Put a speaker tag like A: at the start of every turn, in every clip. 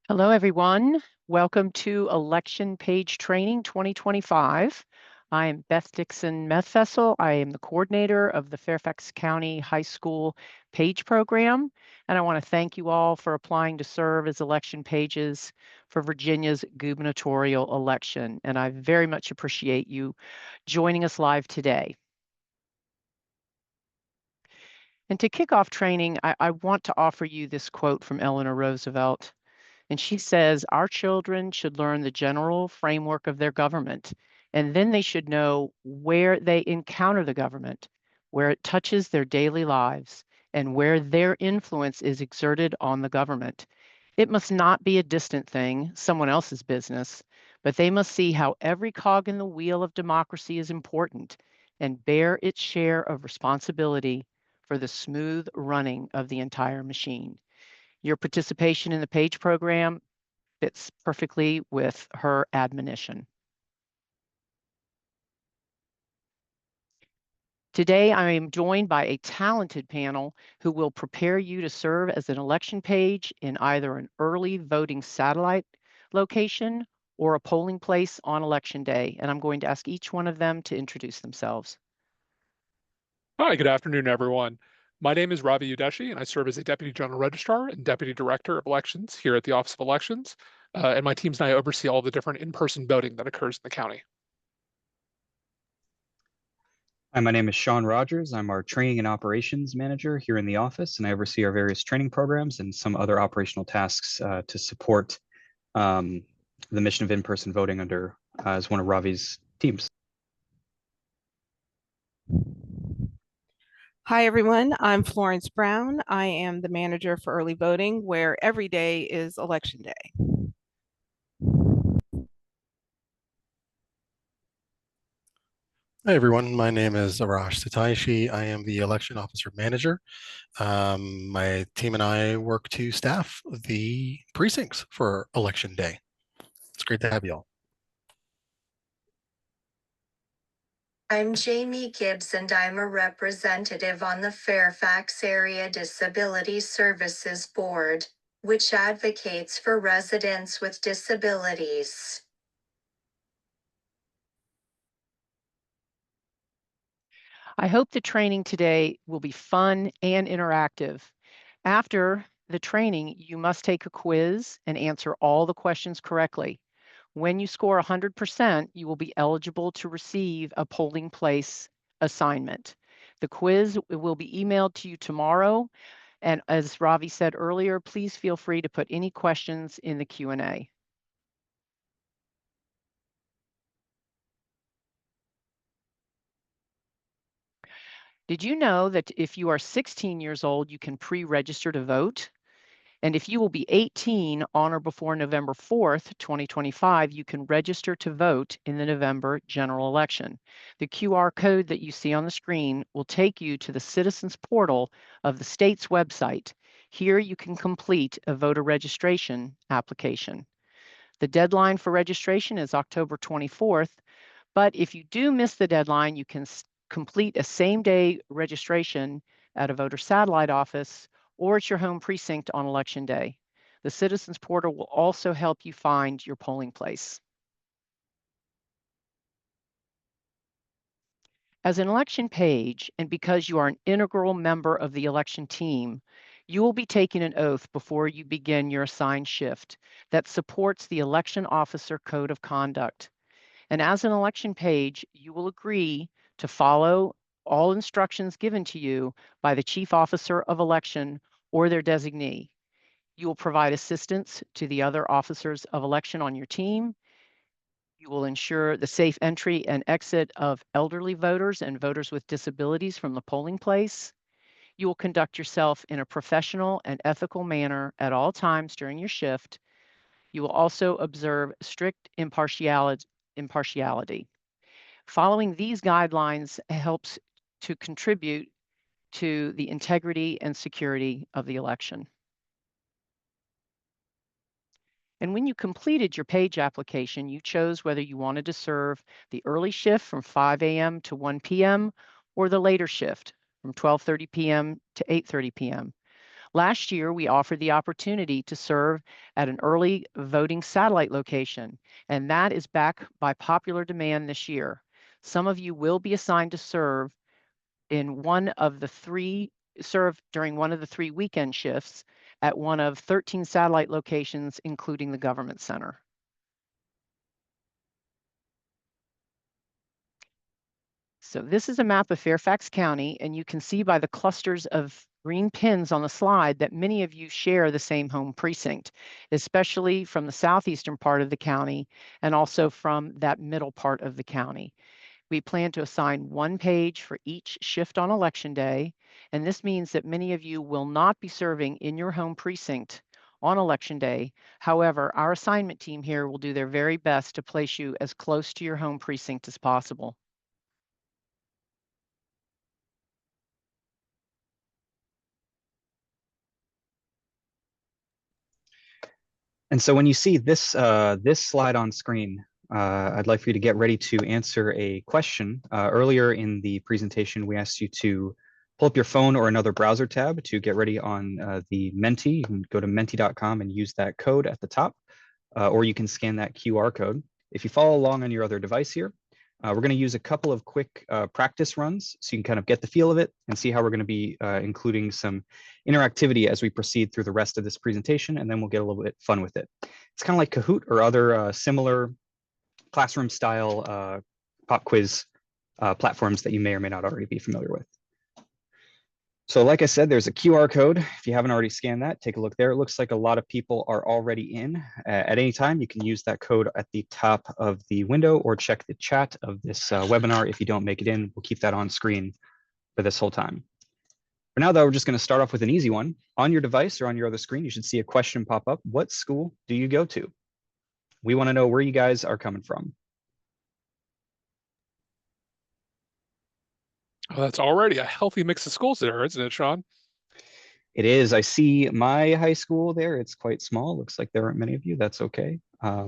A: Hello, everyone. Welcome to Election Page Training 2025. I am Beth Dixon Methvessel. I am the coordinator of the Fairfax County High School Page Program, and I want to thank you all for applying to serve as election pages for Virginia's gubernatorial election. And I very much appreciate you joining us live today. And to kick off training, I want to offer you this quote from Eleanor Roosevelt. And she says, our children should learn the general framework of their government, and then they should know where they encounter the government, where it touches their daily lives, and where their influence is exerted on the government. It must not be a distant thing, someone else's business, but they must see how every cog in the wheel of democracy is important and bear its share of responsibility for the smooth running of the entire machine. Your participation in the PAGE program fits perfectly with her admonition. Today, I am joined by a talented panel who will prepare you to serve as an election page in either an early voting satellite location or a polling place on election day. And I'm going to ask each one of them to introduce themselves.
B: Hi, good afternoon, everyone. My name is Ravi Udeshi, and I serve as a Deputy General Registrar and Deputy Director of Elections here at the Office of Elections. And my teams and I oversee all the different in-person voting that occurs in the county.
C: Hi, my name is Sean Rogers. I'm our Training and Operations Manager here in the office, and I oversee our various training programs and some other operational tasks to support the mission of in-person voting under as one of Ravi's teams.
D: Hi, everyone. I'm Florence Brown. I am the manager for early voting, where every day is election day.
E: Hi, everyone. My name is Arash Sataishi. I am the election officer manager. My team and I work to staff the precincts for election day. It's great to have you all.
F: I'm Jamie Gibbs, and I'm a representative on the Fairfax Area Disability Services Board, which advocates for residents with disabilities.
A: I hope the training today will be fun and interactive. After the training, you must take a quiz and answer all the questions correctly. When you score 100%, you will be eligible to receive a polling place assignment. The quiz will be emailed to you tomorrow. And as Ravi said earlier, please feel free to put any questions in the Q&A. Did you know that if you are 16 years old, you can pre-register to vote? And if you will be 18 on or before November 4th, 2025, you can register to vote in the November general election. The QR code that you see on the screen will take you to the Citizens Portal of the state's website. Here you can complete a voter registration application. The deadline for registration is October 24th, but if you do miss the deadline, you can complete a same-day registration at a voter satellite office or at your home precinct on election day. The Citizens Portal will also help you find your polling place. As an election page, and because you are an integral member of the election team, you will be taking an oath before you begin your assigned shift that supports the election officer code of conduct. And as an election page, you will agree to follow all instructions given to you by the chief officer of election or their designee. You will provide assistance to the other officers of election on your team. You will ensure the safe entry and exit of elderly voters and voters with disabilities from the polling place. You will conduct yourself in a professional and ethical manner at all times during your shift. You will also observe strict impartiality. Following these guidelines helps to contribute to the integrity and security of the election. And when you completed your page application, you chose whether you wanted to serve the early shift from 5 a.m. to 1 p.m. or the later shift from 12:30 p.m. to 8:30 p.m. Last year, we offered the opportunity to serve at an early voting satellite location, and that is back by popular demand this year. Some of you will be assigned to serve during one of the three weekend shifts at one of 13 satellite locations, including the Government Center. So this is a map of Fairfax County, and you can see by the clusters of green pins on the slide that many of you share the same home precinct, especially from the southeastern part of the county and also from that middle part of the county. We plan to assign one page for each shift on election day, and this means that many of you will not be serving in your home precinct on election day. However, our assignment team here will do their very best to place you as close to your home precinct as possible.
C: And so when you see this this slide on screen, I'd like for you to get ready to answer a question. Earlier in the presentation, we asked you to pull up your phone or another browser tab to get ready on the Menti. You can go to menti.com and use that code at the top, or you can scan that QR code. If you follow along on your other device here, we're going to use a couple of quick practice runs so you can kind of get the feel of it and see how we're going to be including some interactivity as we proceed through the rest of this presentation, and then we'll get a little bit fun with it. It's kind of like Kahoot or other similar classroom style pop quiz platforms that you may or may not already be familiar with. So like I said, there's a QR code. If you haven't already scanned that, take a look there. It looks like a lot of people are already in. At any time, you can use that code at the top of the window or check the chat of this webinar. If you don't make it in, we'll keep that on screen for this whole time. For now, though, we're just going to start off with an easy one. On your device or on your other screen, you should see a question pop up. What school do you go to? We want to know where you guys are coming from.
B: Oh, that's already a healthy mix of schools there, isn't it, Sean?
C: It is. I see my high school there. It's quite small. Looks like there aren't many of you. That's okay. I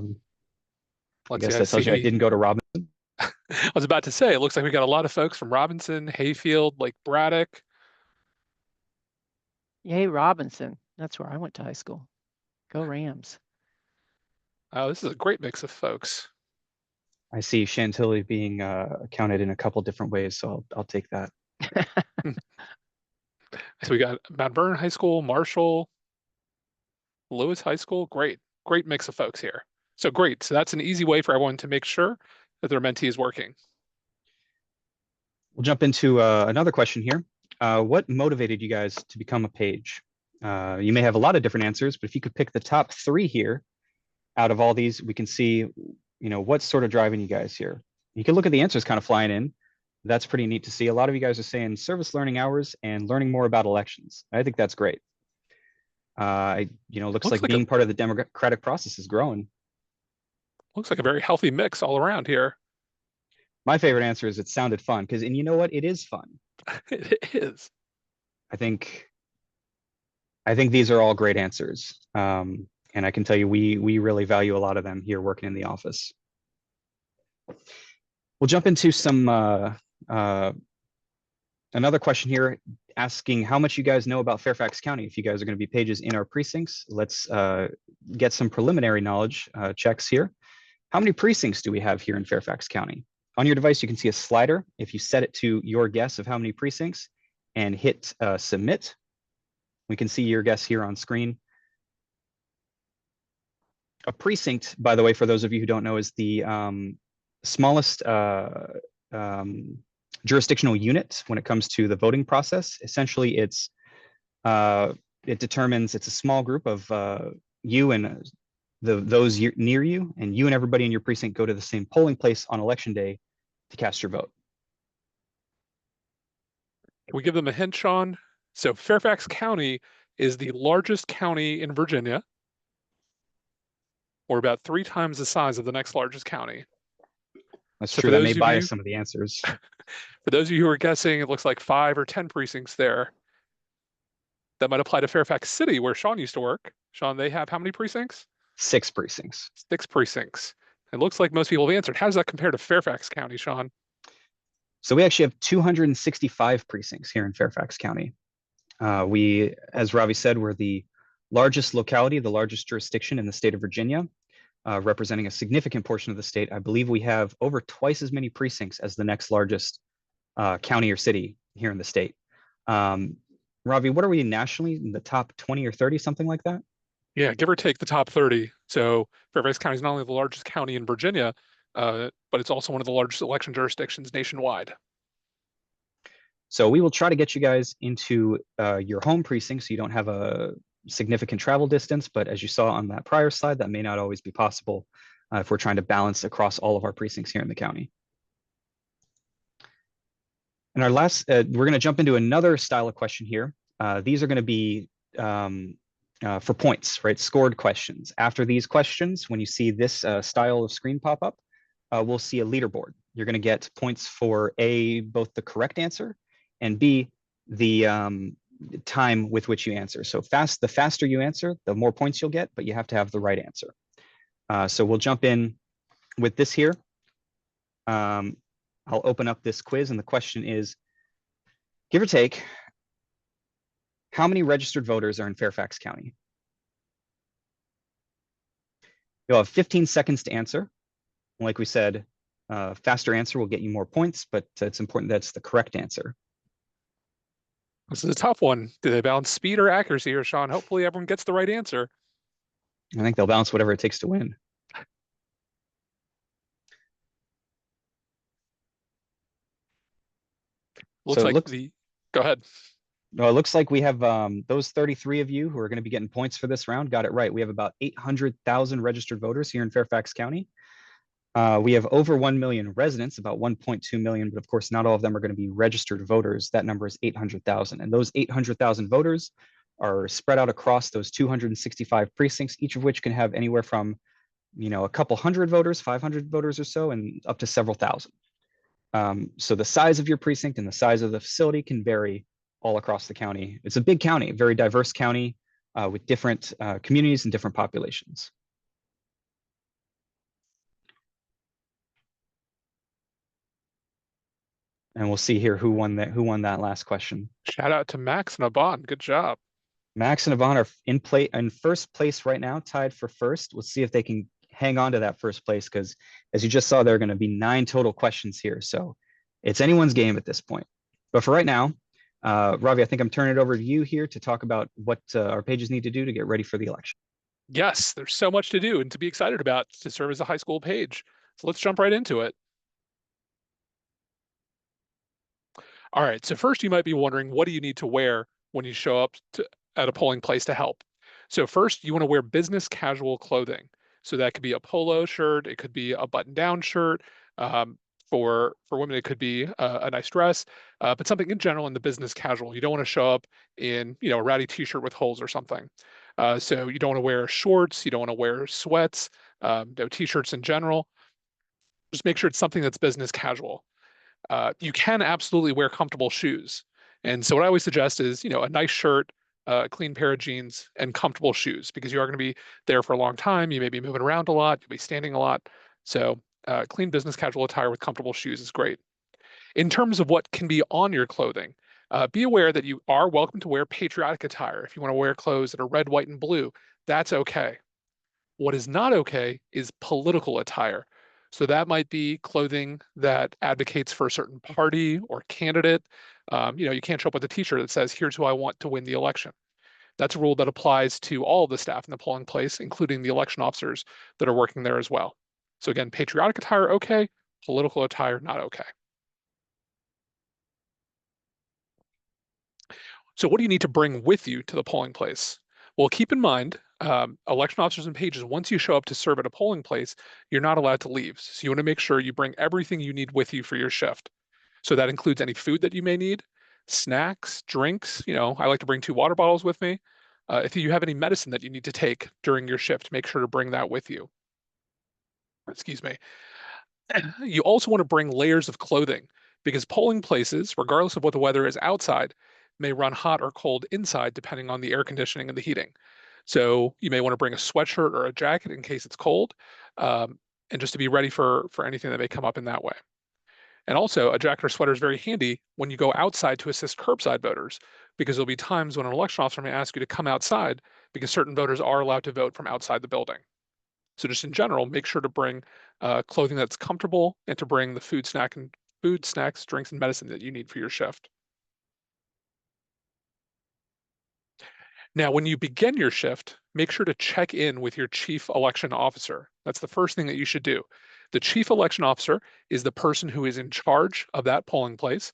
C: guess that tells you I didn't go to Robinson.
B: I was about to say, it looks like we got a lot of folks from Robinson, Hayfield, Lake Braddock.
A: Yay, Robinson. That's where I went to high school. Go Rams.
B: Oh, this is a great mix of folks.
C: I see Chantilly being counted in a couple different ways, so I'll take that.
B: So we got Mount Vernon High School, Marshall, Lewis High School. Great mix of folks here. So great. So that's an easy way for everyone to make sure that their Menti is working.
C: We'll jump into another question here. What motivated you guys to become a page? You may have a lot of different answers, but if you could pick the top 3 here out of all these, we can see, what's sort of driving you guys here. You can look at the answers kind of flying in. That's pretty neat to see. A lot of you guys are saying service learning hours and learning more about elections. I think that's great. Looks like being part of the democratic process is growing.
B: Looks like a very healthy mix all around here.
C: My favorite answer is it sounded fun, and you know what? It is fun.
B: It is.
C: I think these are all great answers. And I can tell you, we really value a lot of them here working in the office. We'll jump into some another question here asking how much you guys know about Fairfax County. If you guys are going to be pages in our precincts, let's get some preliminary knowledge checks here. How many precincts do we have here in Fairfax County? On your device, you can see a slider. If you set it to your guess of how many precincts and hit submit, we can see your guess here on screen. A precinct, by the way, for those of you who don't know, is the smallest jurisdictional unit when it comes to the voting process. Essentially, it determines, it's a small group of you and those near you, and you and everybody in your precinct go to the same polling place on election day to cast your vote.
B: Can we give them a hint, Sean? So Fairfax County is the largest county in Virginia, or about 3 times the size of the next largest county.
C: That's true. That may bias some of the answers.
B: For those of you who are guessing, it looks like 5 or 10 precincts there. That might apply to Fairfax City, where Sean used to work. Sean, they have how many precincts?
C: 6 precincts.
B: 6 precincts. It looks like most people have answered. How does that compare to Fairfax County, Sean?
C: So we actually have 265 precincts here in Fairfax County. We, as Ravi said, we're the largest locality, the largest jurisdiction in the state of Virginia, representing a significant portion of the state. I believe we have over twice as many precincts as the next largest county or city here in the state. Ravi, what are we nationally, in the top 20 or 30, something like that?
B: Yeah, give or take the top 30. So Fairfax County is not only the largest county in Virginia, but it's also one of the largest election jurisdictions nationwide.
C: So we will try to get you guys into your home precinct so you don't have a significant travel distance. But as you saw on that prior slide, that may not always be possible if we're trying to balance across all of our precincts here in the county. And our last, we're going to jump into another style of question here. These are going to be for points, right? Scored questions. After these questions, when you see this style of screen pop up, we'll see a leaderboard. You're going to get points for A, both the correct answer, and B, the time with which you answer. So the faster you answer, the more points you'll get, but you have to have the right answer. So we'll jump in with this here. I'll open up this quiz, and the question is, give or take, how many registered voters are in Fairfax County? You'll have 15 seconds to answer. Like we said, faster answer will get you more points, but it's important that it's the correct answer.
B: This is a tough one. Do they balance speed or accuracy here, Sean? Hopefully everyone gets the right answer.
C: I think they'll balance whatever it takes to win.
B: Looks like go ahead.
C: No, it looks like we have those 33 of you who are going to be getting points for this round got it right. We have about 800,000 registered voters here in Fairfax County. We have over 1 million residents, about 1.2 million, but of course, not all of them are going to be registered voters. That number is 800,000. And those 800,000 voters are spread out across those 265 precincts, each of which can have anywhere from, a couple hundred voters, 500 voters or so, and up to several thousand. So the size of your precinct and the size of the facility can vary all across the county. It's a big county, a very diverse county with different communities and different populations. And we'll see here who won that last question.
B: Shout out to Max and Abon. Good job.
C: Max and Abon are in first place right now, tied for first. We'll see if they can hang on to that first place, because as you just saw, there are going to be 9 total questions here. So it's anyone's game at this point. But for right now, Ravi, I think I'm turning it over to you here to talk about what our pages need to do to get ready for the election.
B: Yes, there's so much to do and to be excited about to serve as a high school page. So let's jump right into it. All right, so first you might be wondering, what do you need to wear when you show up at a polling place to help? So first, you want to wear business casual clothing. So that could be a polo shirt, it could be a button-down shirt. For women, it could be a nice dress, but something in general in the business casual. You don't want to show up in a ratty t-shirt with holes or something. So you don't want to wear shorts, you don't want to wear sweats, no t-shirts in general. Just make sure it's something that's business casual. You can absolutely wear comfortable shoes. And so what I always suggest is, a nice shirt, a clean pair of jeans, and comfortable shoes, because you are going to be there for a long time. You may be moving around a lot, you'll be standing a lot. So clean business casual attire with comfortable shoes is great. In terms of what can be on your clothing, be aware that you are welcome to wear patriotic attire. If you want to wear clothes that are red, white, and blue, that's okay. What is not okay is political attire. So that might be clothing that advocates for a certain party or candidate. You can't show up with a t-shirt that says, "Here's who I want to win the election." That's a rule that applies to all the staff in the polling place, including the election officers that are working there as well. So again, patriotic attire, okay. Political attire, not okay. So what do you need to bring with you to the polling place? Well, keep in mind, election officers and pages, once you show up to serve at a polling place, you're not allowed to leave. So you want to make sure you bring everything you need with you for your shift. So that includes any food that you may need, snacks, drinks. I like to bring 2 water bottles with me. If you have any medicine that you need to take during your shift, make sure to bring that with you. Excuse me. You also want to bring layers of clothing, because polling places, regardless of what the weather is outside, may run hot or cold inside depending on the air conditioning and the heating. So you may want to bring a sweatshirt or a jacket in case it's cold, and just to be ready for anything that may come up in that way. And also, a jacket or sweater is very handy when you go outside to assist curbside voters. because there'll be times when an election officer may ask you to come outside because certain voters are allowed to vote from outside the building. So just in general, make sure to bring clothing that's comfortable and to bring the food, snacks, drinks, and medicine that you need for your shift. Now, when you begin your shift, make sure to check in with your chief election officer. That's the first thing that you should do. The chief election officer is the person who is in charge of that polling place.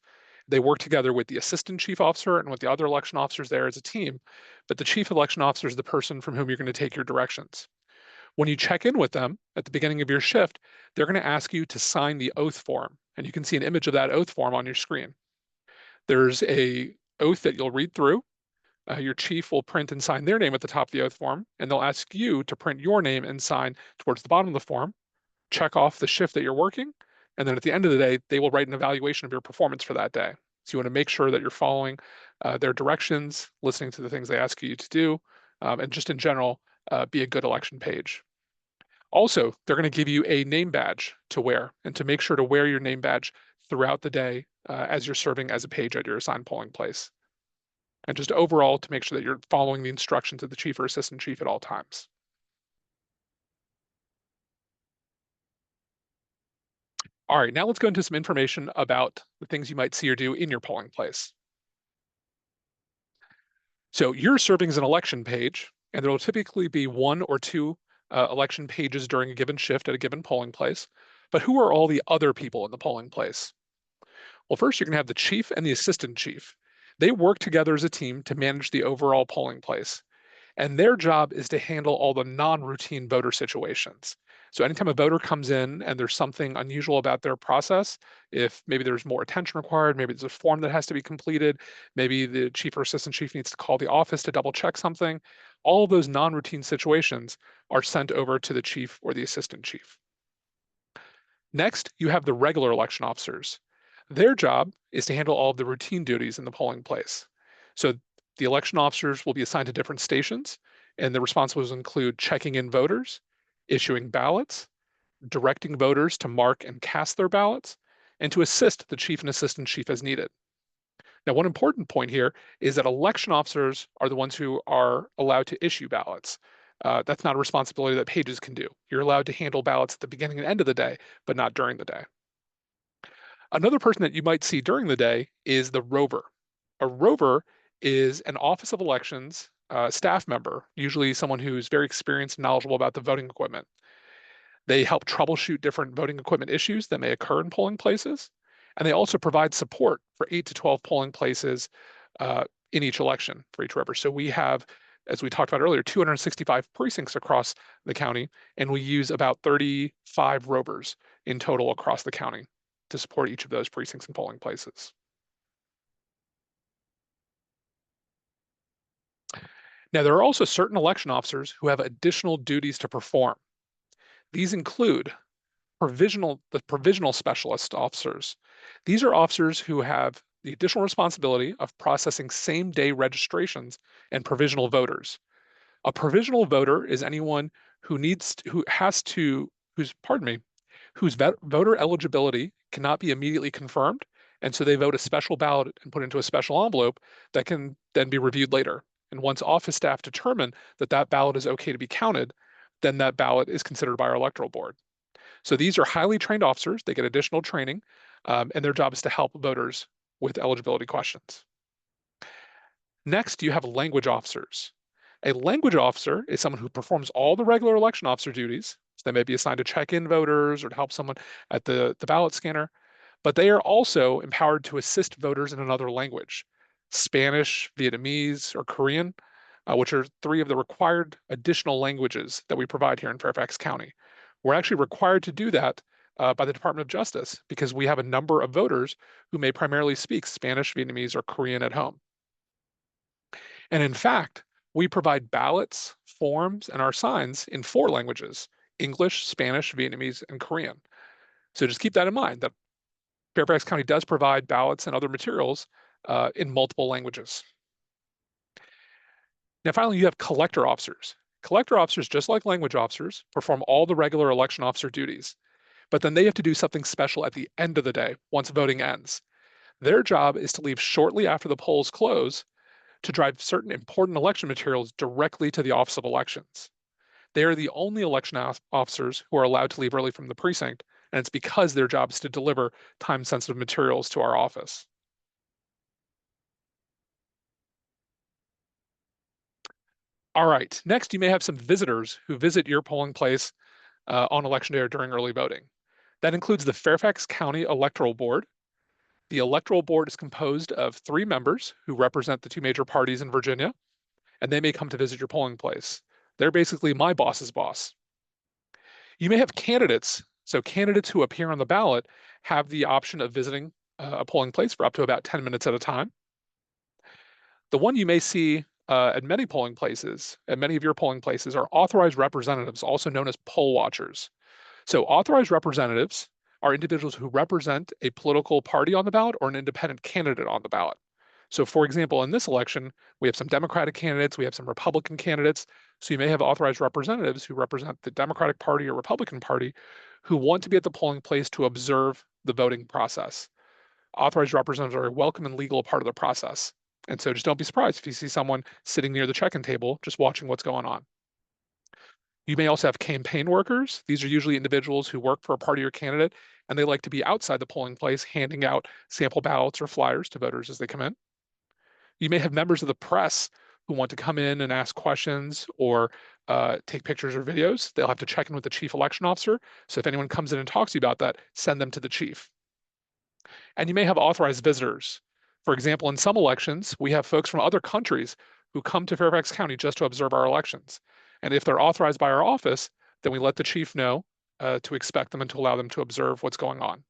B: They work together with the assistant chief officer and with the other election officers there as a team, but the chief election officer is the person from whom you're going to take your directions. When you check in with them at the beginning of your shift, they're going to ask you to sign the oath form, and you can see an image of that oath form on your screen. There's a oath that you'll read through. Your chief will print and sign their name at the top of the oath form, and they'll ask you to print your name and sign towards the bottom of the form, check off the shift that you're working, and then at the end of the day, they will write an evaluation of your performance for that day. So you want to make sure that you're following their directions, listening to the things they ask you to do, and just in general, be a good election page. Also, they're going to give you a name badge to wear, and to make sure to wear your name badge throughout the day as you're serving as a page at your assigned polling place. And just overall to make sure that you're following the instructions of the chief or assistant chief at all times. All right, now let's go into some information about the things you might see or do in your polling place. So you're serving as an election page, and there will typically be one or two election pages during a given shift at a given polling place. But who are all the other people in the polling place? Well, first you're going to have the chief and the assistant chief. They work together as a team to manage the overall polling place. And their job is to handle all the non-routine voter situations. So anytime a voter comes in and there's something unusual about their process, if maybe there's more attention required, maybe there's a form that has to be completed, maybe the chief or assistant chief needs to call the office to double check something, all of those non-routine situations are sent over to the chief or the assistant chief. Next, you have the regular election officers. Their job is to handle all of the routine duties in the polling place. So the election officers will be assigned to different stations, and the responsibilities include checking in voters, issuing ballots, directing voters to mark and cast their ballots, and to assist the chief and assistant chief as needed. Now, one important point here is that election officers are the ones who are allowed to issue ballots. That's not a responsibility that pages can do. You're allowed to handle ballots at the beginning and end of the day, but not during the day. Another person that you might see during the day is the rover. A rover is an Office of Elections staff member, usually someone who's very experienced and knowledgeable about the voting equipment. They help troubleshoot different voting equipment issues that may occur in polling places, and they also provide support for 8 to 12 polling places in each election for each rover. So we have, as we talked about earlier, 265 precincts across the county, and we use about 35 rovers in total across the county to support each of those precincts and polling places. Now, there are also certain election officers who have additional duties to perform. These include the provisional specialist officers. These are officers who have the additional responsibility of processing same-day registrations and provisional voters. A provisional voter is anyone whose voter eligibility cannot be immediately confirmed, and so they vote a special ballot and put into a special envelope that can then be reviewed later. And once office staff determine that that ballot is okay to be counted, then that ballot is considered by our electoral board. So these are highly trained officers. They get additional training, and their job is to help voters with eligibility questions. Next, you have language officers. A language officer is someone who performs all the regular election officer duties. So they may be assigned to check in voters or to help someone at the ballot scanner, but they are also empowered to assist voters in another language: Spanish, Vietnamese, or Korean, which are 3 of the required additional languages that we provide here in Fairfax County. We're actually required to do that by the Department of Justice because we have a number of voters who may primarily speak Spanish, Vietnamese, or Korean at home. And in fact, we provide ballots, forms, and our signs in 4 languages: English, Spanish, Vietnamese, and Korean. So just keep that in mind, that Fairfax County does provide ballots and other materials in multiple languages. Now, finally, you have collector officers. Collector officers, just like language officers, perform all the regular election officer duties, but then they have to do something special at the end of the day once voting ends. Their job is to leave shortly after the polls close to drive certain important election materials directly to the Office of Elections. They are the only election officers who are allowed to leave early from the precinct, and it's because their job is to deliver time-sensitive materials to our office. All right, next you may have some visitors who visit your polling place on election day or during early voting. That includes the Fairfax County Electoral Board. The Electoral Board is composed of 3 members who represent the 2 major parties in Virginia, and they may come to visit your polling place. They're basically my boss's boss. You may have candidates. So candidates who appear on the ballot have the option of visiting a polling place for up to about 10 minutes at a time. The one you may see at many polling places, at many of your polling places, are authorized representatives, also known as poll watchers. So authorized representatives are individuals who represent a political party on the ballot or an independent candidate on the ballot. So for example, in this election, we have some Democratic candidates, we have some Republican candidates. So you may have authorized representatives who represent the Democratic Party or Republican Party who want to be at the polling place to observe the voting process. Authorized representatives are a welcome and legal part of the process. And so just don't be surprised if you see someone sitting near the check-in table just watching what's going on. You may also have campaign workers. These are usually individuals who work for a party or candidate, and they like to be outside the polling place handing out sample ballots or flyers to voters as they come in. You may have members of the press who want to come in and ask questions or take pictures or videos. They'll have to check in with the chief election officer. So if anyone comes in and talks to you about that, send them to the chief. And you may have authorized visitors. For example, in some elections, we have folks from other countries who come to Fairfax County just to observe our elections. And if they're authorized by our office, then we let the chief know to expect them and to allow them to observe what's going on.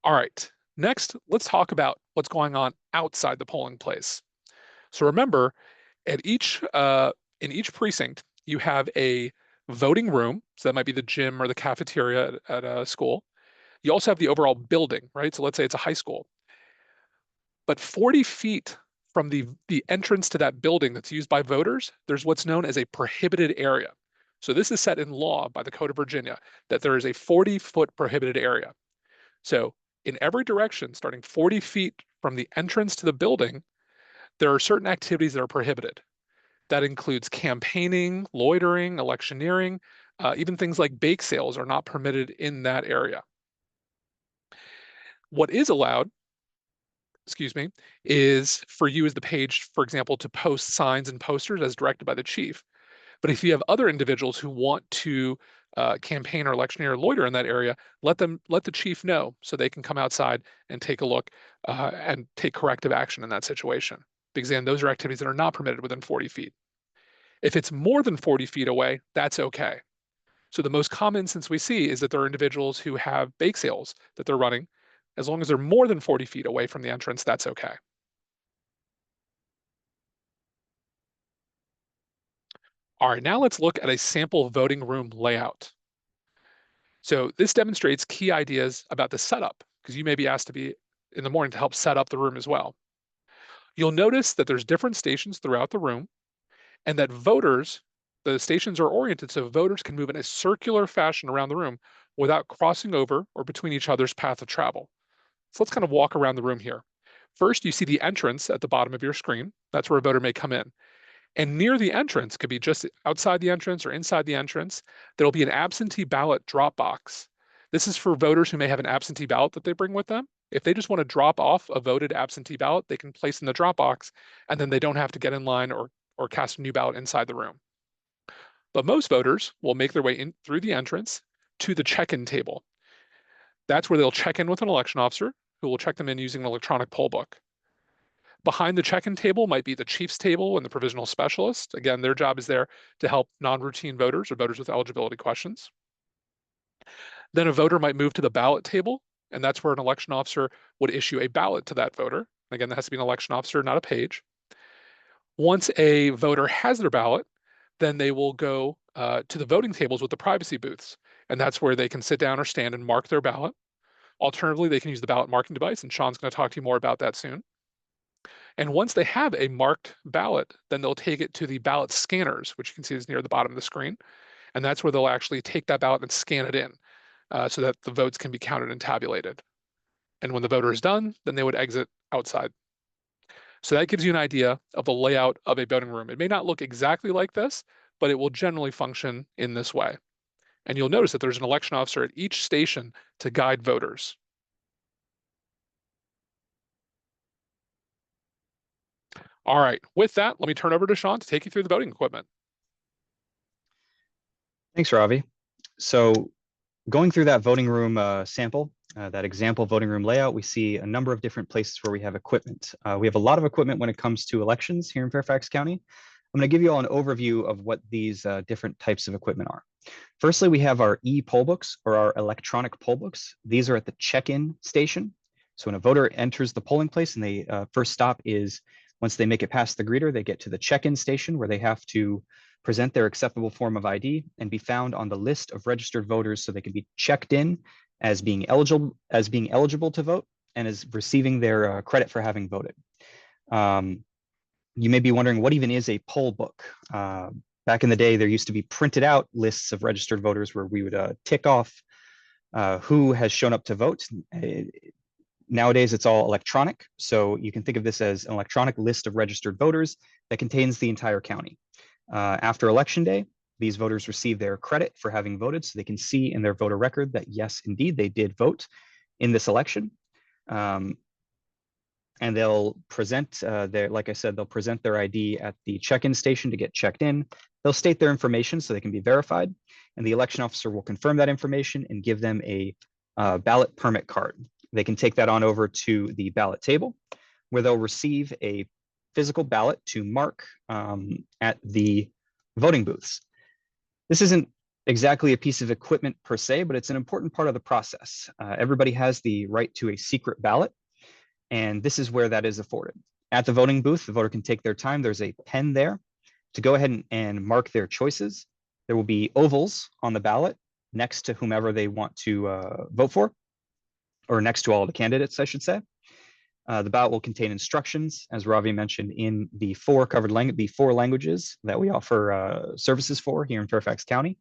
B: All right, next, let's talk about what's going on outside the polling place. So remember, at in each precinct, you have a voting room. So that might be the gym or the cafeteria at a school. You also have the overall building, right? So let's say it's a high school. But 40 feet from the entrance to that building that's used by voters, there's what's known as a prohibited area. So this is set in law by the Code of Virginia, that there is a 40-foot prohibited area. So in every direction, starting 40 feet from the entrance to the building, there are certain activities that are prohibited. That includes campaigning, loitering, electioneering, even things like bake sales are not permitted in that area. What is allowed, excuse me, is for you as the page, for example, to post signs and posters as directed by the chief. But if you have other individuals who want to campaign or electioneer or loiter in that area, let the chief know so they can come outside and take a look and take corrective action in that situation. Because again, those are activities that are not permitted within 40 feet. If it's more than 40 feet away, that's okay. So the most common instance we see is that there are individuals who have bake sales that they're running. As long as they're more than 40 feet away from the entrance, that's okay. All right, now let's look at a sample voting room layout. So this demonstrates key ideas about the setup, because you may be asked to be in the morning to help set up the room as well. You'll notice that there's different stations throughout the room, and that the stations are oriented so voters can move in a circular fashion around the room without crossing over or between each other's path of travel. So let's kind of walk around the room here. First, you see the entrance at the bottom of your screen. That's where a voter may come in. And near the entrance, could be just outside the entrance or inside the entrance, there'll be an absentee ballot drop box. This is for voters who may have an absentee ballot that they bring with them. If they just want to drop off a voted absentee ballot, they can place in the drop box, and then they don't have to get in line or cast a new ballot inside the room. But most voters will make their way in through the entrance to the check-in table. That's where they'll check in with an election officer who will check them in using an electronic poll book. Behind the check-in table might be the chief's table and the provisional specialist. Again, their job is there to help non-routine voters or voters with eligibility questions. Then a voter might move to the ballot table, and that's where an election officer would issue a ballot to that voter. Again, that has to be an election officer, not a page. Once a voter has their ballot, then they will go to the voting tables with the privacy booths, and that's where they can sit down or stand and mark their ballot. Alternatively, they can use the ballot marking device, and Sean's going to talk to you more about that soon. And once they have a marked ballot, then they'll take it to the ballot scanners, which you can see is near the bottom of the screen. And that's where they'll actually take that ballot and scan it in so that the votes can be counted and tabulated. And when the voter is done, then they would exit outside. So that gives you an idea of the layout of a voting room. It may not look exactly like this, but it will generally function in this way. And you'll notice that there's an election officer at each station to guide voters. All right, with that, let me turn over to Sean to take you through the voting equipment.
C: Thanks, Ravi. So going through that voting room sample, that example voting room layout, we see a number of different places where we have equipment. We have a lot of equipment when it comes to elections here in Fairfax County. I'm going to give you all an overview of what these different types of equipment are. Firstly, we have our e-poll books or our electronic poll books. These are at the check-in station. So when a voter enters the polling place and they first stop is once they make it past the greeter, they get to the check-in station where they have to present their acceptable form of ID and be found on the list of registered voters so they can be checked in as being eligible to vote and as receiving their credit for having voted. You may be wondering, what even is a poll book? Back in the day, there used to be printed out lists of registered voters where we would tick off who has shown up to vote. Nowadays, it's all electronic. So you can think of this as an electronic list of registered voters that contains the entire county. After Election Day, these voters receive their credit for having voted, so they can see in their voter record that, yes, indeed, they did vote in this election. And they'll present like I said, they'll present their ID at the check-in station to get checked in. They'll state their information so they can be verified, and the election officer will confirm that information and give them a ballot permit card. They can take that on over to the ballot table, where they'll receive a physical ballot to mark at the voting booths. This isn't exactly a piece of equipment per se, but it's an important part of the process. Everybody has the right to a secret ballot, and this is where that is afforded. At the voting booth, the voter can take their time. There's a pen there to go ahead and mark their choices. There will be ovals on the ballot next to whomever they want to vote for, or next to all the candidates, I should say. The ballot will contain instructions, as Ravi mentioned, in the four languages that we offer services for here in Fairfax County.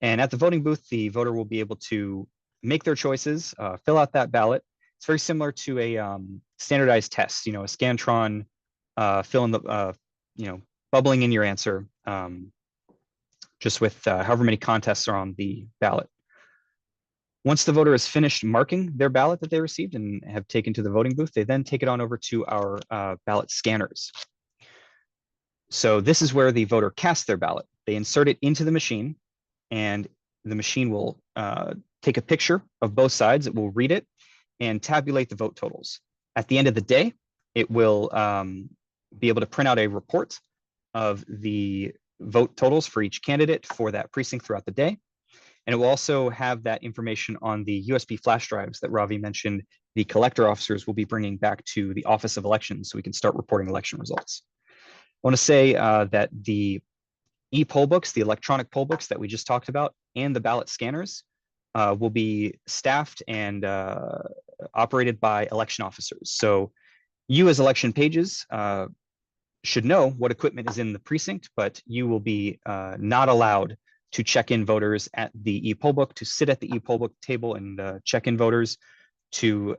C: And at the voting booth, the voter will be able to make their choices, fill out that ballot. It's very similar to a standardized test, a Scantron, fill in the, bubbling in your answer, just with however many contests are on the ballot. Once the voter has finished marking their ballot that they received and have taken to the voting booth, they then take it on over to our ballot scanners. So this is where the voter casts their ballot. They insert it into the machine, and the machine will take a picture of both sides. It will read it and tabulate the vote totals. At the end of the day, it will be able to print out a report of the vote totals for each candidate for that precinct throughout the day. And it will also have that information on the USB flash drives that Ravi mentioned the collector officers will be bringing back to the Office of Elections so we can start reporting election results. I want to say that the e-poll books, the electronic poll books that we just talked about, and the ballot scanners will be staffed and operated by election officers. So you as election pages should know what equipment is in the precinct, but you will be not allowed to check in voters at the e-poll book, to sit at the e-poll book table and check in voters, to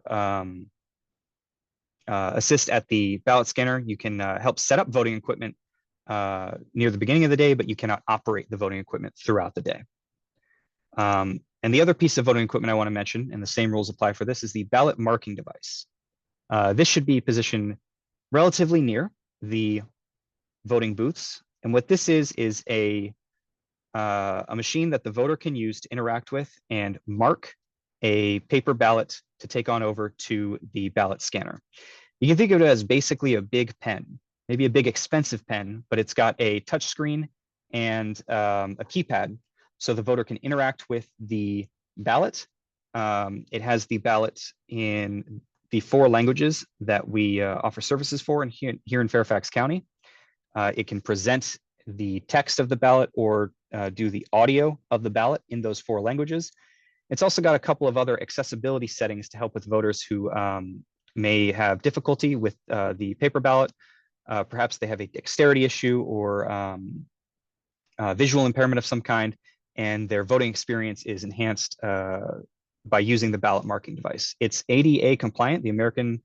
C: assist at the ballot scanner. You can help set up voting equipment near the beginning of the day, but you cannot operate the voting equipment throughout the day. And the other piece of voting equipment I want to mention, and the same rules apply for this, is the ballot marking device. This should be positioned relatively near the voting booths. And what this is a machine that the voter can use to interact with and mark a paper ballot to take on over to the ballot scanner. You can think of it as basically a big pen, maybe a big expensive pen, but it's got a touch screen and a keypad so the voter can interact with the ballot. It has the ballot in the 4 languages that we offer services for here in Fairfax County. It can present the text of the ballot or do the audio of the ballot in those 4 languages. It's also got a couple of other accessibility settings to help with voters who may have difficulty with the paper ballot. Perhaps they have a dexterity issue or visual impairment of some kind, and their voting experience is enhanced by using the ballot marking device. It's ADA compliant, the Americans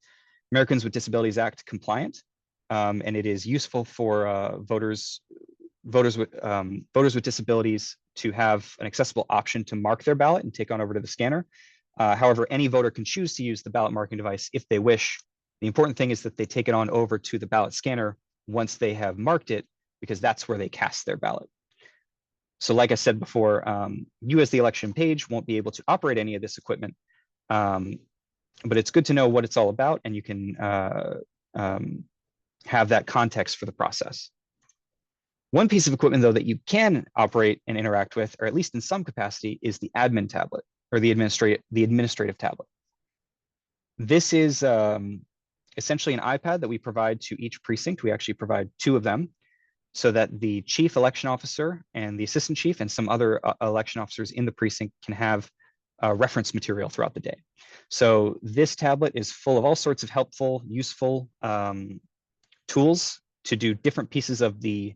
C: with Disabilities Act compliant, and it is useful for voters with disabilities to have an accessible option to mark their ballot and take on over to the scanner. However, any voter can choose to use the ballot marking device if they wish. The important thing is that they take it on over to the ballot scanner once they have marked it, because that's where they cast their ballot. So like I said before, you as the election page won't be able to operate any of this equipment, but it's good to know what it's all about, and you can have that context for the process. One piece of equipment, though, that you can operate and interact with, or at least in some capacity, is the admin tablet, or the administrative tablet. This is essentially an iPad that we provide to each precinct. We actually provide 2 of them, so that the chief election officer and the assistant chief and some other election officers in the precinct can have reference material throughout the day. So this tablet is full of all sorts of helpful, useful tools to do different pieces of the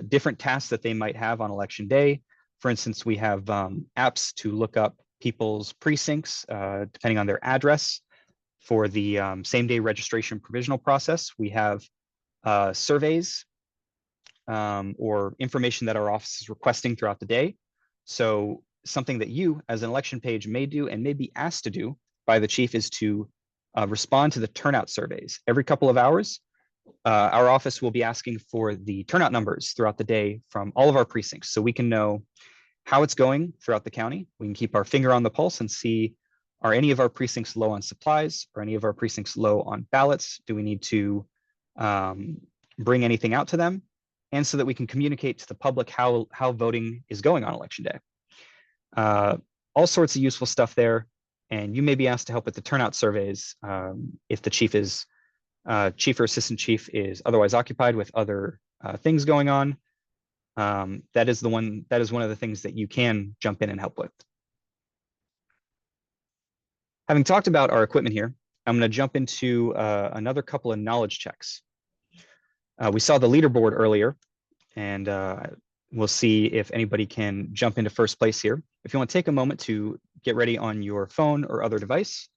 C: different tasks that they might have on election day. For instance, we have apps to look up people's precincts depending on their address. For the same day registration provisional process, we have surveys or information that our office is requesting throughout the day. So something that you as an election page may do and may be asked to do by the chief is to respond to the turnout surveys. Every couple of hours, our office will be asking for the turnout numbers throughout the day from all of our precincts, so we can know how it's going throughout the county. We can keep our finger on the pulse and see, are any of our precincts low on supplies? Are any of our precincts low on ballots? Do we need to bring anything out to them? And so that we can communicate to the public how voting is going on election day. All sorts of useful stuff there. And you may be asked to help with the turnout surveys if the chief or assistant chief is otherwise occupied with other things going on. That is one of the things that you can jump in and help with. Having talked about our equipment here, I'm going to jump into another couple of knowledge checks. We saw the leaderboard earlier, and we'll see if anybody can jump into first place here. If you want to take a moment to get ready on your phone or other device.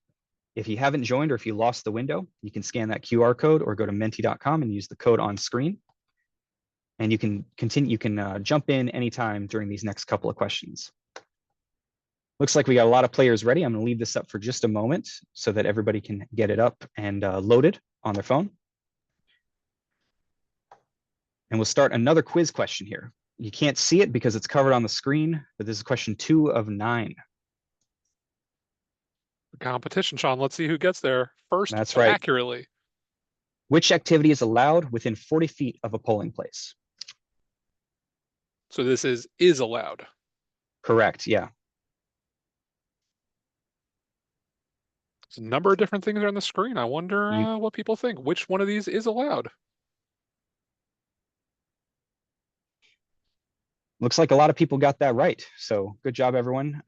C: If you haven't joined or if you lost the window, you can scan that QR code or go to menti.com and use the code on screen. And you can continue, you can jump in anytime during these next couple of questions. Looks like we got a lot of players ready. I'm going to leave this up for just a moment so that everybody can get it up and loaded on their phone. And we'll start another quiz question here. You can't see it because it's covered on the screen, but this is question 2 of 9.
B: Competition, Sean. Let's see who gets there first.
C: That's right.
B: Accurately.
C: Which activity is allowed within 40 feet of a polling place?
B: So this is allowed.
C: Correct. Yeah.
B: There's a number of different things on the screen. I wonder what people think. Which one of these is allowed?
C: Looks like a lot of people got that right. So good job, everyone.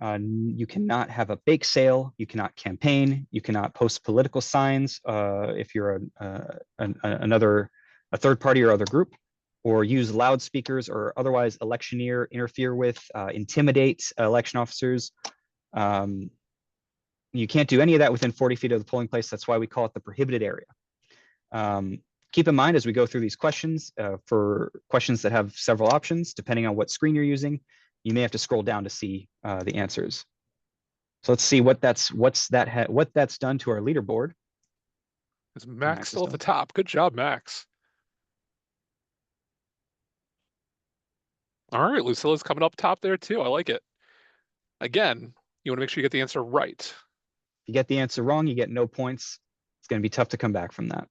C: You cannot have a bake sale. You cannot campaign. You cannot post political signs if you're a third party or other group, or use loudspeakers or otherwise electioneer, interfere with, intimidate election officers. You can't do any of that within 40 feet of the polling place. That's why we call it the prohibited area. Keep in mind as we go through these questions, for questions that have several options, depending on what screen you're using, you may have to scroll down to see the answers. So let's see what that's done to our leaderboard.
B: Is Max still at the top? Good job, Max. All right, Lucilla's coming up top there too. I like it. Again, you want to make sure you get the answer right.
C: If you get the answer wrong, you get no points. It's going to be tough to come back from that.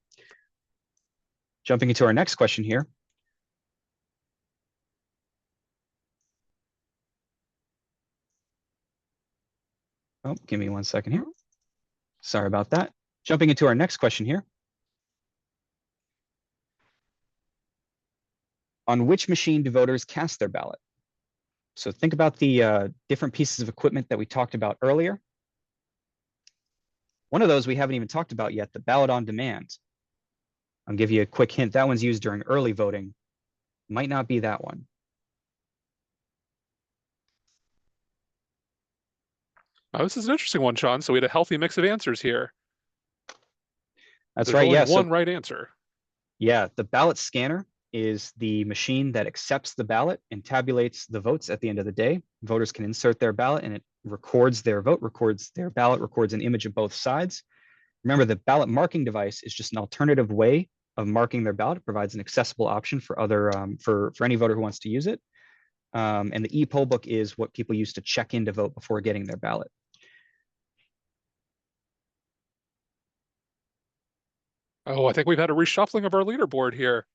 C: Jumping into our next question here. Oh, give me 1 second here. Sorry about that. Jumping into our next question here. On which machine do voters cast their ballot? So think about the different pieces of equipment that we talked about earlier. One of those we haven't even talked about yet, the ballot on demand. I'll give you a quick hint. That one's used during early voting. Might not be that one.
B: Oh, this is an interesting one, Sean. So we had a healthy mix of answers here.
C: That's
B: There's
C: right.
B: only
C: Yeah.
B: one right answer.
C: Yeah, the ballot scanner is the machine that accepts the ballot and tabulates the votes at the end of the day. Voters can insert their ballot and it records their vote, records their ballot, records an image of both sides. Remember, the ballot marking device is just an alternative way of marking their ballot. It provides an accessible option for other for any voter who wants to use it. And the e-poll book is what people use to check in to vote before getting their ballot.
B: Oh, I think we've had a reshuffling of our leaderboard here.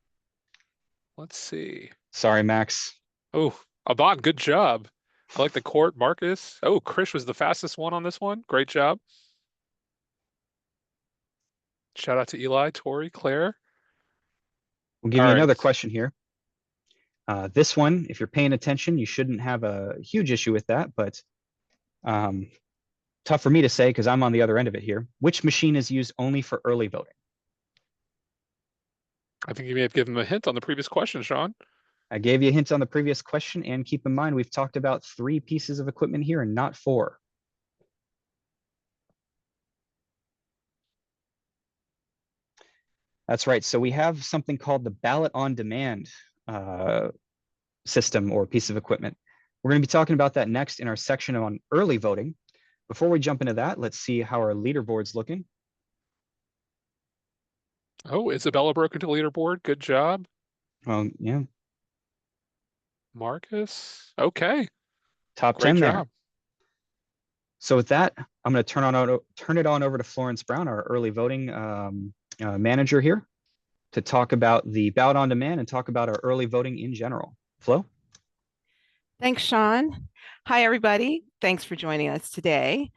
B: Let's see.
C: Sorry, Max.
B: Oh, Abad, good job. I like the court, Marcus. Oh, Krish was the fastest one on this one. Great job. Shout out to Eli, Tori, Claire.
C: We'll give
B: All
C: you
B: right.
C: another question here. This one, if you're paying attention, you shouldn't have a huge issue with that, but tough for me to say because I'm on the other end of it here. Which machine is used only for early voting?
B: I think you may have given him a hint on the previous question, Sean.
C: I gave you a hint on the previous question, and keep in mind, we've talked about 3 pieces of equipment here and not 4. That's right. So we have something called the ballot on demand system or piece of equipment. We're going to be talking about that next in our section on early voting. Before we jump into that, let's see how our leaderboard's looking.
B: Oh, Isabella broke into leaderboard. Good job.
C: Yeah.
B: Marcus. Okay.
C: Top
B: Great
C: 10 there.
B: job.
C: So with that, I'm going to turn it on over to Florence Brown, our early voting manager here, to talk about the ballot on demand and talk about our early voting in general. Flo?
D: Thanks, Sean. Hi, everybody. Thanks for joining us today.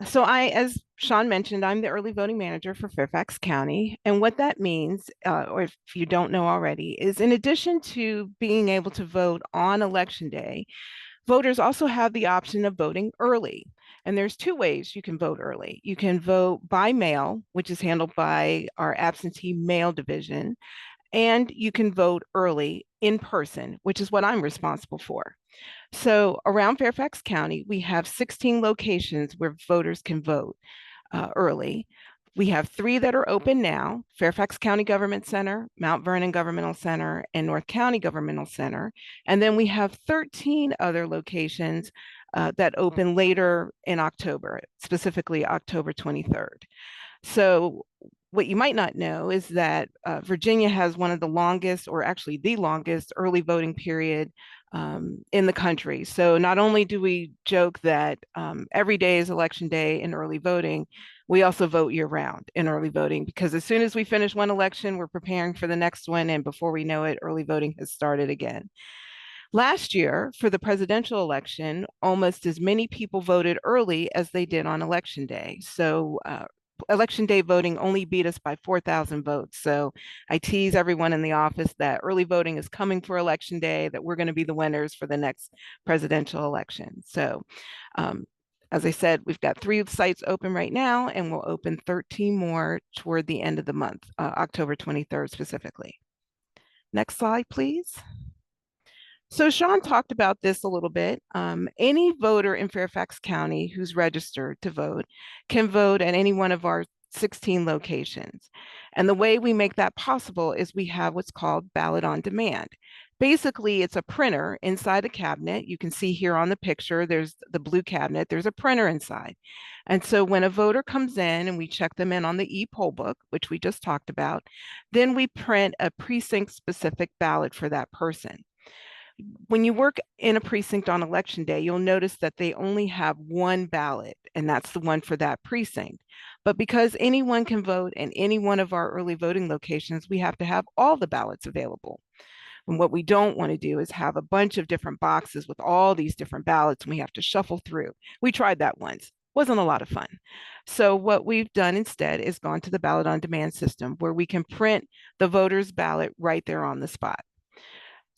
D: So as Sean mentioned, I'm the early voting manager for Fairfax County. And what that means, or if you don't know already, is in addition to being able to vote on election day, voters also have the option of voting early. And there's 2 ways you can vote early. You can vote by mail, which is handled by our absentee mail division, and you can vote early in person, which is what I'm responsible for. So around Fairfax County, we have 16 locations where voters can vote early. We have 3 that are open now: Fairfax County Government Center, Mount Vernon Governmental Center, and North County Governmental Center. And then we have 13 other locations that open later in October, specifically October 23rd. So what you might not know is that Virginia has one of the longest, or actually the longest, early voting period in the country. So not only do we joke that every day is election day in early voting, we also vote year round in early voting, because as soon as we finish one election, we're preparing for the next one. And before we know it, early voting has started again. Last year, for the presidential election, almost as many people voted early as they did on election day. So election day voting only beat us by 4,000 votes. So I tease everyone in the office that early voting is coming for election day, that we're going to be the winners for the next presidential election. So as I said, we've got 3 sites open right now, and we'll open 13 more toward the end of the month, October 23rd specifically. Next slide, please. So Sean talked about this a little bit. Any voter in Fairfax County who's registered to vote can vote at any one of our 16 locations. And the way we make that possible is we have what's called ballot on demand. Basically, it's a printer inside a cabinet. You can see here on the picture, there's the blue cabinet, there's a printer inside. And so when a voter comes in and we check them in on the e-poll book, which we just talked about, then we print a precinct specific ballot for that person. When you work in a precinct on election day, you'll notice that they only have one ballot, and that's the one for that precinct. But because anyone can vote in any one of our early voting locations, we have to have all the ballots available. And what we don't want to do is have a bunch of different boxes with all these different ballots, and we have to shuffle through. We tried that once. Wasn't a lot of fun. So what we've done instead is gone to the ballot on demand system, where we can print the voter's ballot right there on the spot.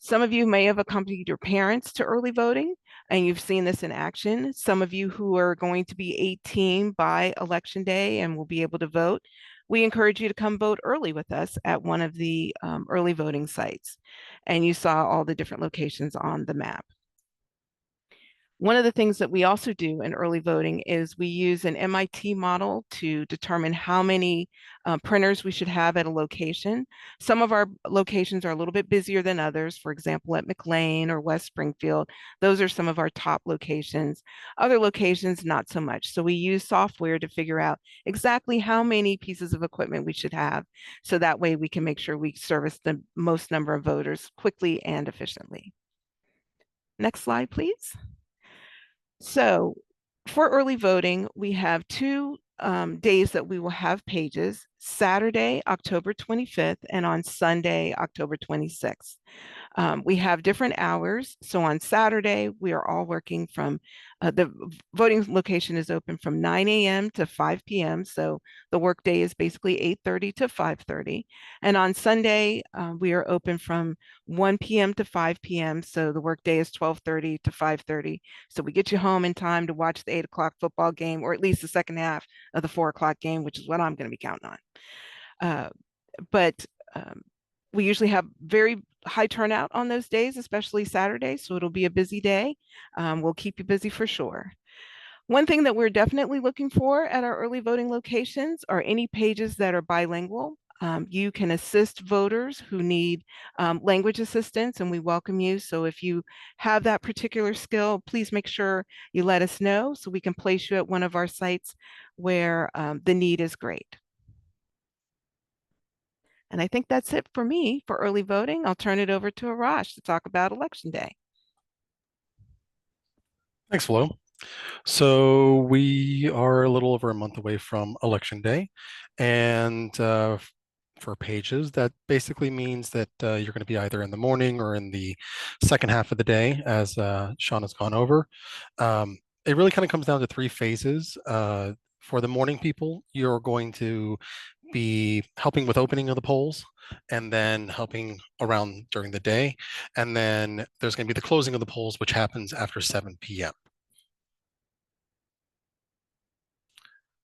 D: Some of you may have accompanied your parents to early voting, and you've seen this in action. Some of you who are going to be 18 by election day and will be able to vote, we encourage you to come vote early with us at one of the early voting sites. And you saw all the different locations on the map. One of the things that we also do in early voting is we use an MIT model to determine how many printers we should have at a location. Some of our locations are a little bit busier than others. For example, at McLean or West Springfield, those are some of our top locations. Other locations, not so much. So we use software to figure out exactly how many pieces of equipment we should have. So that way we can make sure we service the most number of voters quickly and efficiently. Next slide, please. So for early voting, we have two days that we will have pages, Saturday, October 25th, and on Sunday, October 26th. We have different hours. So on Saturday, we are all working from the voting location is open from 9 a.m. to 5 p.m. So the workday is basically 8:30 to 5:30. And on Sunday, we are open from 1 p.m. to 5 p.m. So the workday is 12:30 to 5:30. So we get you home in time to watch the 8 o'clock football game, or at least the second half of the 4 o'clock game, which is what I'm going to be counting on. But we usually have very high turnout on those days, especially Saturday. So it'll be a busy day. We'll keep you busy for sure. One thing that we're definitely looking for at our early voting locations are any pages that are bilingual. You can assist voters who need language assistance, and we welcome you. So if you have that particular skill, please make sure you let us know so we can place you at one of our sites where the need is great. And I think that's it for me for early voting. I'll turn it over to Arash to talk about Election Day.
E: Thanks, Flo. So we are a little over a month away from Election Day, and for pages, that basically means that you're going to be either in the morning or in the second half of the day, as Sean has gone over. It really kind of comes down to three phases. For the morning people, you're going to be helping with opening of the polls and then helping around during the day. And then there's going to be the closing of the polls, which happens after 7 p.m.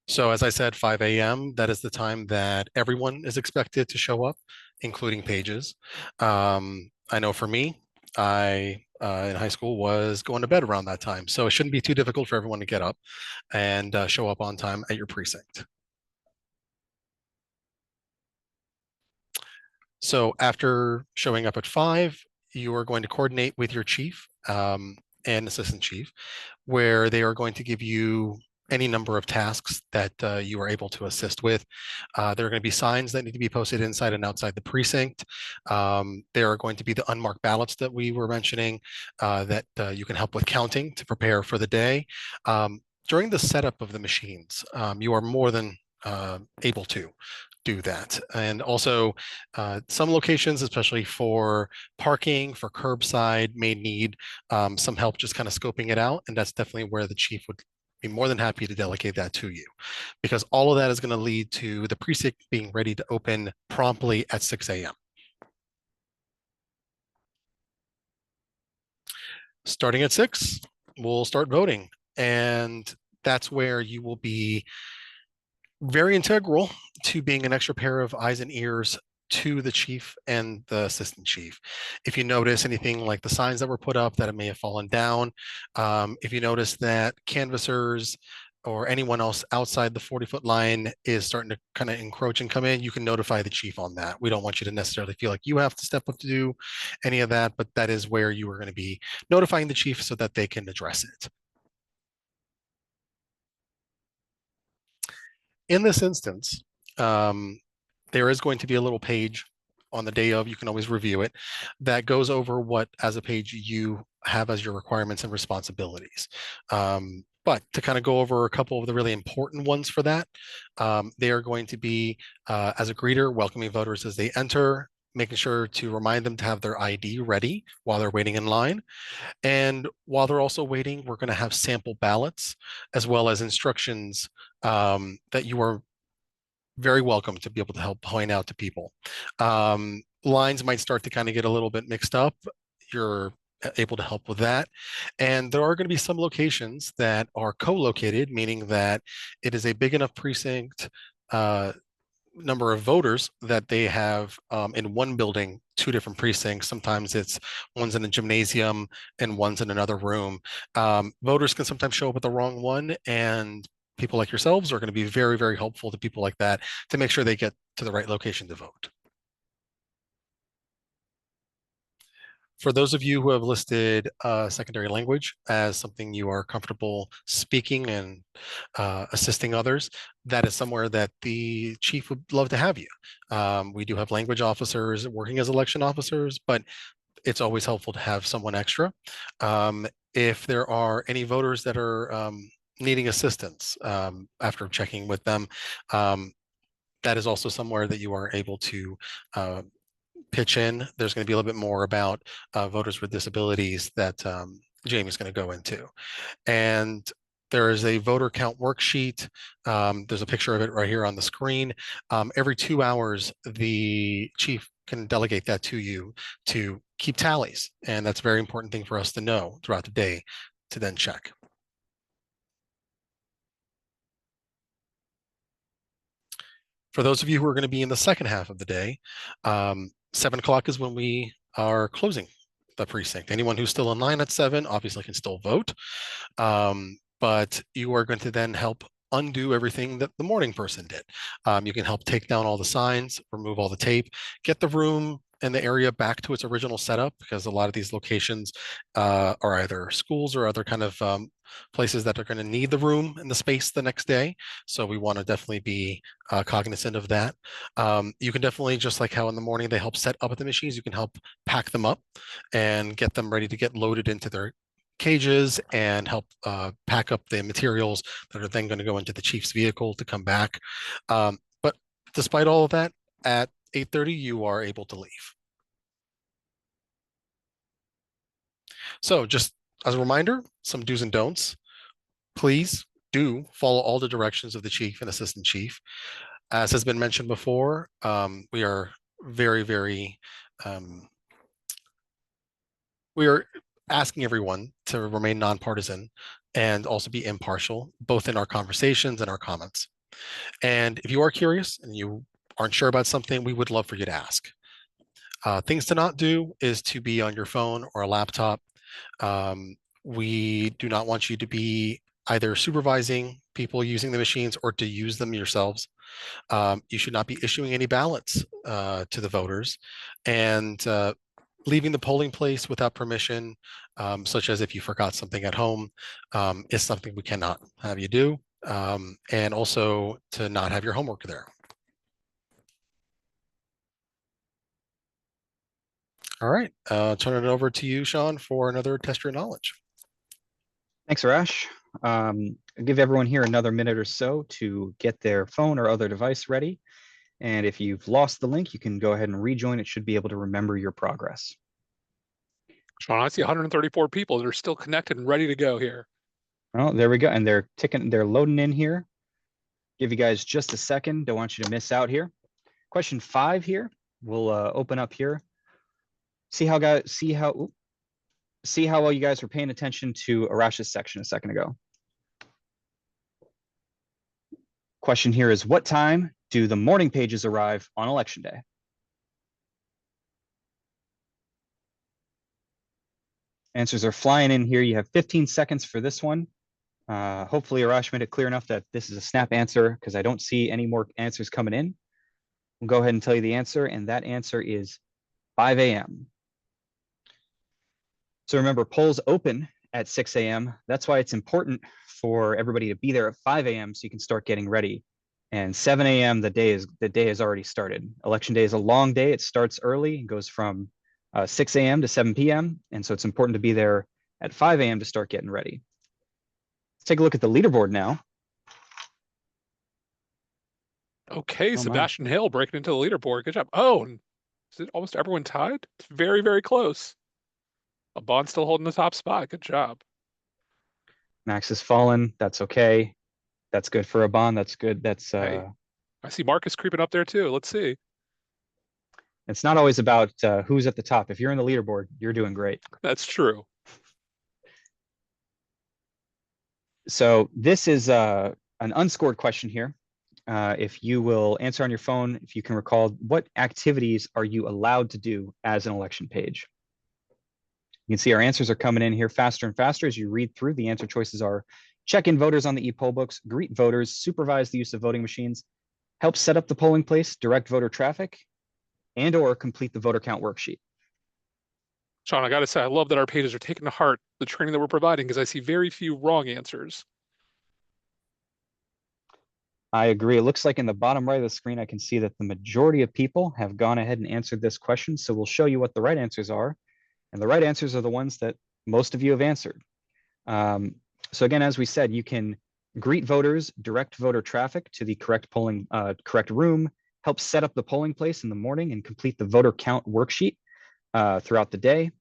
E: So as I said, 5 a.m., that is the time that everyone is expected to show up, including pages. I know for me, I in high school was going to bed around that time. So it shouldn't be too difficult for everyone to get up and show up on time at your precinct. So after showing up at 5, you are going to coordinate with your chief and assistant chief, where they are going to give you any number of tasks that you are able to assist with. There are going to be signs that need to be posted inside and outside the precinct. There are going to be the unmarked ballots that we were mentioning that you can help with counting to prepare for the day. During the setup of the machines, you are more than able to do that. And also some locations, especially for parking, for curbside, may need some help just kind of scoping it out. And that's definitely where the chief would be more than happy to delegate that to you, because all of that is going to lead to the precinct being ready to open promptly at 6 a.m. Starting at 6, we'll start voting. And that's where you will be very integral to being an extra pair of eyes and ears to the chief and the assistant chief. If you notice anything like the signs that were put up that it may have fallen down, if you notice that canvassers or anyone else outside the 40-foot line is starting to kind of encroach and come in, you can notify the chief on that. We don't want you to necessarily feel like you have to step up to do any of that, but that is where you are going to be notifying the chief so that they can address it. In this instance, there is going to be a little page on the day of, you can always review it, that goes over what as a page you have as your requirements and responsibilities. But to kind of go over a couple of the really important ones for that, they are going to be, as a greeter, welcoming voters as they enter, making sure to remind them to have their ID ready while they're waiting in line. And while they're also waiting, we're going to have sample ballots as well as instructions that you are very welcome to be able to help point out to people. Lines might start to kind of get a little bit mixed up. You're able to help with that. And there are going to be some locations that are co-located, meaning that it is a big enough precinct number of voters that they have in one building, two different precincts. Sometimes it's one's in a gymnasium and one's in another room. Voters can sometimes show up at the wrong one, and people like yourselves are going to be very, very helpful to people like that to make sure they get to the right location to vote. For those of you who have listed secondary language as something you are comfortable speaking and assisting others, that is somewhere that the chief would love to have you. We do have language officers working as election officers, but it's always helpful to have someone extra. If there are any voters that are needing assistance after checking with them, that is also somewhere that you are able to pitch in. There's going to be a little bit more about voters with disabilities that Jamie's going to go into. And there is a voter count worksheet. There's a picture of it right here on the screen. Every 2 hours, the chief can delegate that to you to keep tallies. And that's a very important thing for us to know throughout the day to then check. For those of you who are going to be in the second half of the day, 7 o'clock is when we are closing the precinct. Anyone who's still in line at 7 obviously can still vote, but you are going to then help undo everything that the morning person did. You can help take down all the signs, remove all the tape, get the room and the area back to its original setup, because a lot of these locations are either schools or other kind of places that are going to need the room and the space the next day. So we want to definitely be cognizant of that. You can definitely, just like how in the morning they help set up at the machines, you can help pack them up and get them ready to get loaded into their cages and help pack up the materials that are then going to go into the chief's vehicle to come back. But despite all of that, at 8:30, you are able to leave. So just as a reminder, some do's and don'ts. Please do follow all the directions of the chief and assistant chief. As has been mentioned before, we are very, very, we are asking everyone to remain nonpartisan and also be impartial, both in our conversations and our comments. And if you are curious and you aren't sure about something, we would love for you to ask. Things to not do is to be on your phone or a laptop. We do not want you to be either supervising people using the machines or to use them yourselves. You should not be issuing any ballots to the voters, and leaving the polling place without permission, such as if you forgot something at home, is something we cannot have you do, and also to not have your homework there. All right, turn it over to you, Sean, for another test your knowledge.
C: Thanks, Arash. I'll give everyone here another minute or so to get their phone or other device ready. And if you've lost the link, you can go ahead and rejoin. It should be able to remember your progress.
B: Sean, I see 134 people that are still connected and ready to go here.
C: Oh, there we go. And they're loading in here. Give you guys just a second. Don't want you to miss out here. Question 5 here. We'll open up here. See how well you guys were paying attention to Arash's section a second ago. Question here is, what time do the morning pages arrive on election day? Answers are flying in here. You have 15 seconds for this one. Hopefully Arash made it clear enough that this is a snap answer, because I don't see any more answers coming in. We'll go ahead and tell you the answer, and that answer is 5 a.m. So remember, polls open at 6 a.m. That's why it's important for everybody to be there at 5 a.m. so you can start getting ready. And 7 a.m. the day has already started. Election day is a long day. It starts early and goes from 6 a.m. to 7 p.m. And so it's important to be there at 5 a.m. to start getting ready. Let's take a look at the leaderboard now.
B: Okay,
C: Oh,
B: Sebastian Hill breaking into the leaderboard. Good job. Oh, is it almost everyone tied? It's very, very close. A Bond still holding the top spot. Good job.
C: Max has fallen. That's okay. That's good for a Bond. That's good. That's
B: I see Marcus creeping up there too. Let's see.
C: It's not always about who's at the top. If you're in the leaderboard, you're doing great.
B: That's true.
C: So this is an unscored question here. If you will answer on your phone, if you can recall, what activities are you allowed to do as an election page? You can see our answers are coming in here faster and faster as you read through. The answer choices are check in voters on the e-poll books, greet voters, supervise the use of voting machines, help set up the polling place, direct voter traffic, and or complete the voter count worksheet.
B: Sean, I got to say, I love that our pages are taking to heart the training that we're providing because I see very few wrong answers.
C: I agree. It looks like in the bottom right of the screen, I can see that the majority of people have gone ahead and answered this question. So we'll show you what the right answers are. And the right answers are the ones that most of you have answered. So again, as we said, you can greet voters, direct voter traffic to the correct correct room, help set up the polling place in the morning, and complete the voter count worksheet throughout the day.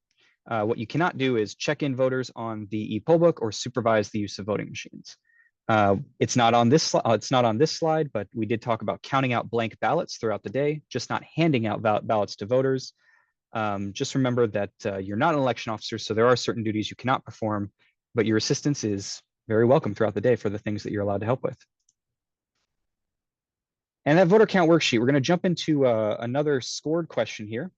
C: What you cannot do is check in voters on the e-poll book or supervise the use of voting machines. It's not on this slide, but we did talk about counting out blank ballots throughout the day, just not handing out ballots to voters. Just remember that you're not an election officer, so there are certain duties you cannot perform, but your assistance is very welcome throughout the day for the things that you're allowed to help with. And that voter count worksheet, we're going to jump into another scored question here.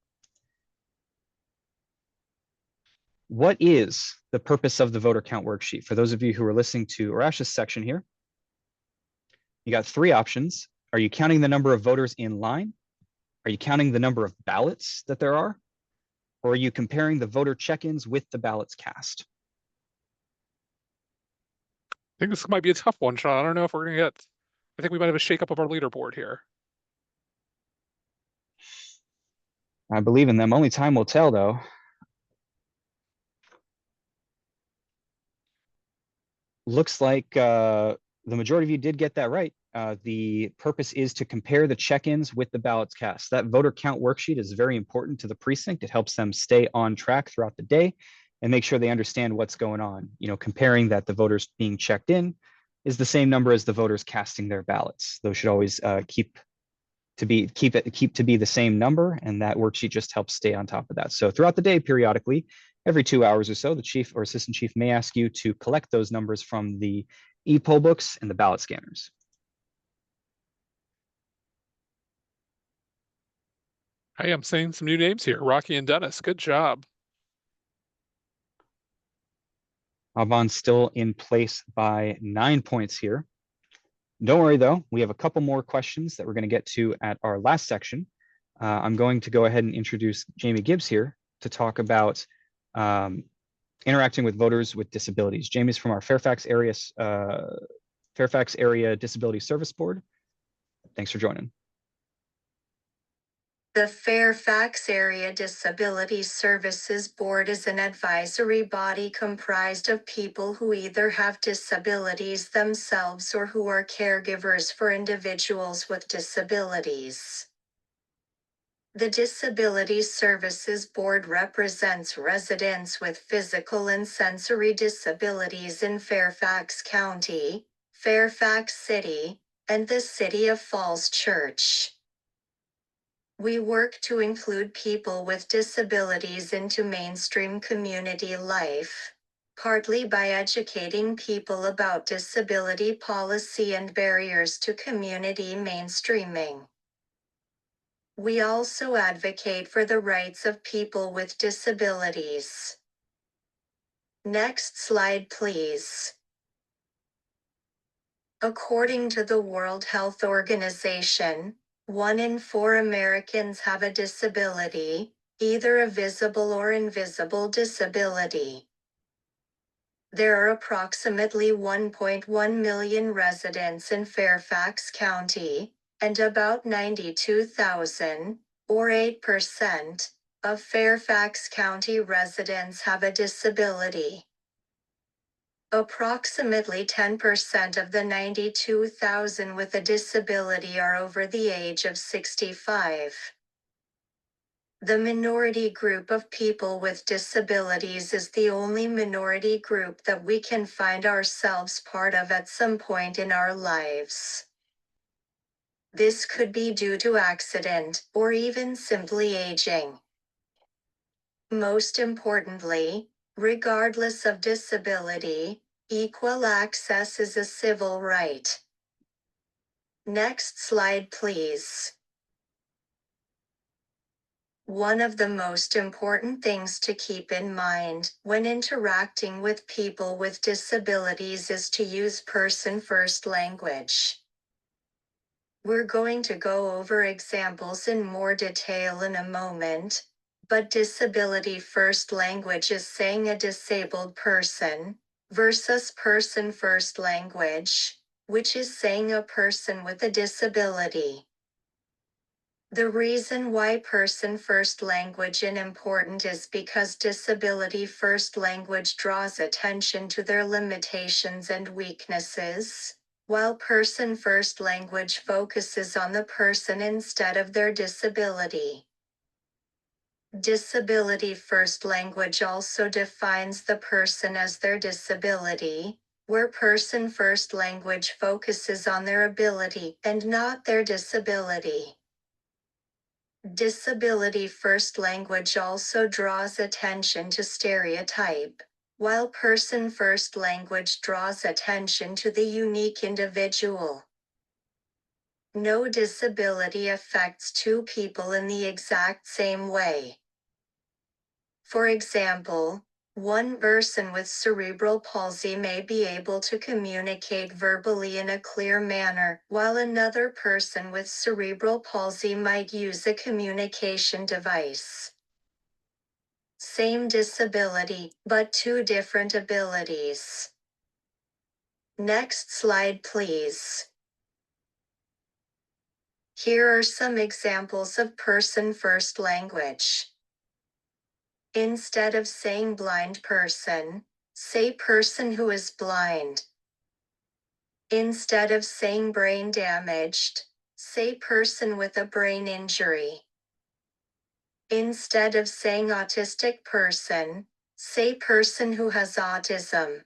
C: What is the purpose of the voter count worksheet? For those of you who are listening to Arash's section here, you got three options. Are you counting the number of voters in line? Are you counting the number of ballots that there are? Or are you comparing the voter check-ins with the ballots cast?
B: I think this might be a tough one, Sean. I don't know if we're going to get, I think we might have a shakeup of our leaderboard here.
C: I believe in them. Only time will tell, though. Looks like the majority of you did get that right. The purpose is to compare the check-ins with the ballots cast. That voter count worksheet is very important to the precinct. It helps them stay on track throughout the day and make sure they understand what's going on. You know, comparing that the voters being checked in is the same number as the voters casting their ballots. Those should always keep to be the same number, and that worksheet just helps stay on top of that. So throughout the day, periodically, every 2 hours or so, the chief or assistant chief may ask you to collect those numbers from the e-poll books and the ballot scanners.
B: Hey, I'm seeing some new names here. Rocky and Dennis. Good job.
C: Alban's still in place by 9 points here. Don't worry, though. We have a couple more questions that we're going to get to at our last section. I'm going to go ahead and introduce Jamie Gibbs here to talk about interacting with voters with disabilities. Jamie's from our Fairfax Area Disability Service Board. Thanks for joining.
F: The Fairfax Area Disability Services Board is an advisory body comprised of people who either have disabilities themselves or who are caregivers for individuals with disabilities. The Disability Services Board represents residents with physical and sensory disabilities in Fairfax County, Fairfax City, and the City of Falls Church. We work to include people with disabilities into mainstream community life, partly by educating people about disability policy and barriers to community mainstreaming. We also advocate for the rights of people with disabilities. Next slide, please. According to the World Health Organization, 1 in 4 Americans have a disability, either a visible or invisible disability. There are approximately 1.1 million residents in Fairfax County, and about 92,000, or 8%, of Fairfax County residents have a disability. Approximately 10% of the 92,000 with a disability are over the age of 65. The minority group of people with disabilities is the only minority group that we can find ourselves part of at some point in our lives. This could be due to accident, or even simply aging. Most importantly, regardless of disability, equal access is a civil right. Next slide, please. One of the most important things to keep in mind when interacting with people with disabilities is to use person-first language. We're going to go over examples in more detail in a moment, but disability-first language is saying a disabled person versus person-first language, which is saying a person with a disability. The reason why person-first language is important is because disability-first language draws attention to their limitations and weaknesses, while person-first language focuses on the person instead of their disability. Disability-first language also defines the person as their disability, where person-first language focuses on their ability and not their disability. Disability-first language also draws attention to stereotype, while person-first language draws attention to the unique individual. No disability affects two people in the exact same way. For example, one person with cerebral palsy may be able to communicate verbally in a clear manner, while another person with cerebral palsy might use a communication device. Same disability, but two different abilities. Next slide, please. Here are some examples of person-first language. Instead of saying blind person, say person who is blind. Instead of saying brain damaged, say person with a brain injury. Instead of saying autistic person, say person who has autism.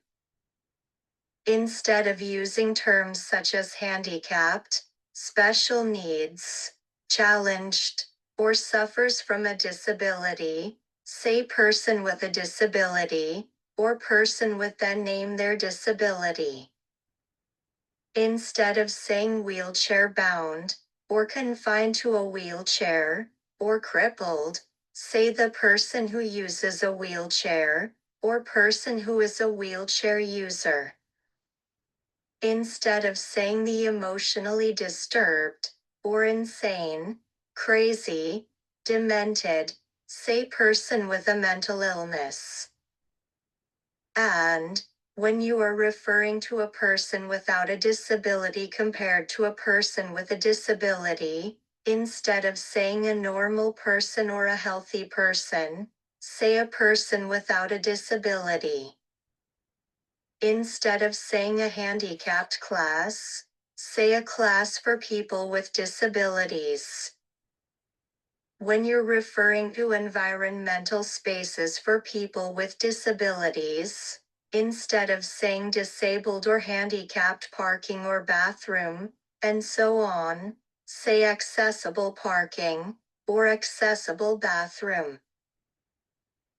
F: Instead of using terms such as handicapped, special needs, challenged, or suffers from a disability, say person with a disability, or person with then name their disability. Instead of saying wheelchair bound, or confined to a wheelchair, or crippled, say the person who uses a wheelchair, or person who is a wheelchair user. Instead of saying the emotionally disturbed, or insane, crazy, demented, say person with a mental illness. And, when you are referring to a person without a disability compared to a person with a disability, instead of saying a normal person or a healthy person, say a person without a disability. Instead of saying a handicapped class, say a class for people with disabilities. When you're referring to environmental spaces for people with disabilities, instead of saying disabled or handicapped parking or bathroom, and so on, say accessible parking, or accessible bathroom.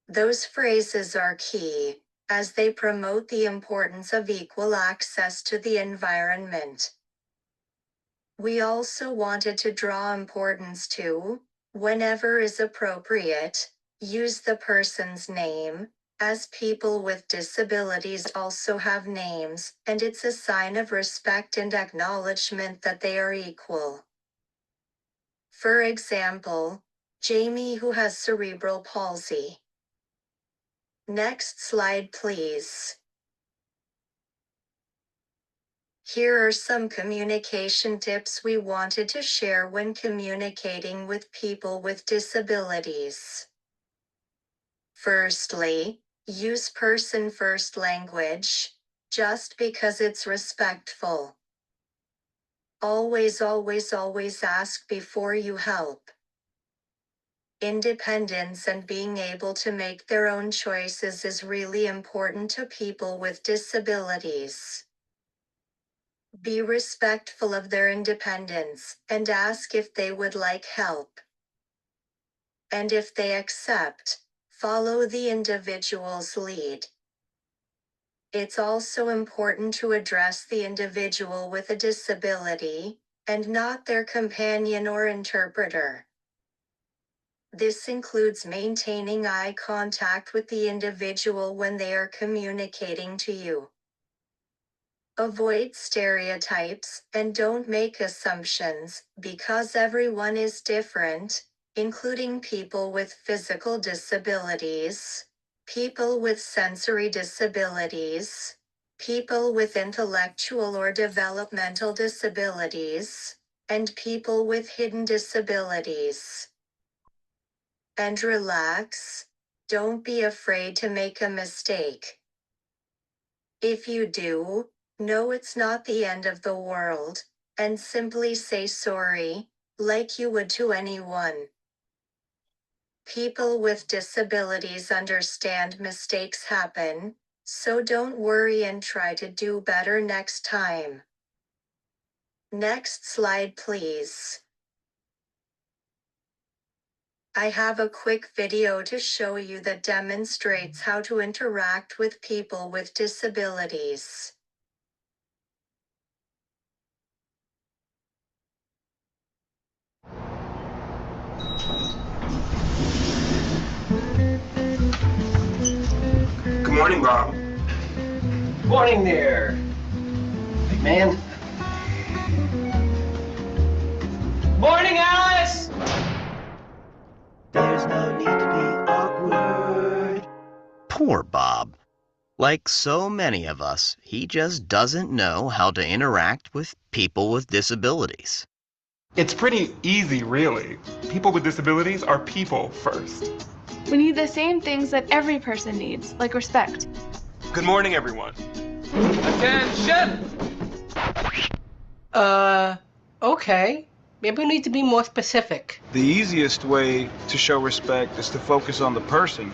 F: Those phrases are key, as they promote the importance of equal access to the environment. We also wanted to draw importance to, whenever is appropriate, use the person's name, as people with disabilities also have names, and it's a sign of respect and acknowledgement that they are equal. For example, Jamie who has cerebral palsy. Next slide, please. Here are some communication tips we wanted to share when communicating with people with disabilities. Firstly, use person-first language, just because it's respectful. Always, always, always ask before you help. Independence and being able to make their own choices is really important to people with disabilities. Be respectful of their independence, and ask if they would like help. And if they accept, follow the individual's lead. It's also important to address the individual with a disability, and not their companion or interpreter. This includes maintaining eye contact with the individual when they are communicating to you. Avoid stereotypes and don't make assumptions because everyone is different, including people with physical disabilities, people with sensory disabilities, people with intellectual or developmental disabilities, and people with hidden disabilities. And relax. Don't be afraid to make a mistake. If you do, know it's not the end of the world, and simply say sorry, like you would to anyone. People with disabilities understand mistakes happen, so don't worry and try to do better next time. Next slide, please. I have a quick video to show you that demonstrates how to interact with people with disabilities.
G: Good morning, Bob.
H: Morning there, big man. Morning, Alice!
I: There's no need to be awkward. Poor Bob. Like so many of us, he just doesn't know how to interact with people with disabilities.
G: It's pretty easy, really. People with disabilities are people first.
J: We need the same things that every person needs, like respect.
G: Good morning, everyone.
H: Attention! Okay. Maybe we need to be more specific.
K: The easiest way to show respect is to focus on the person,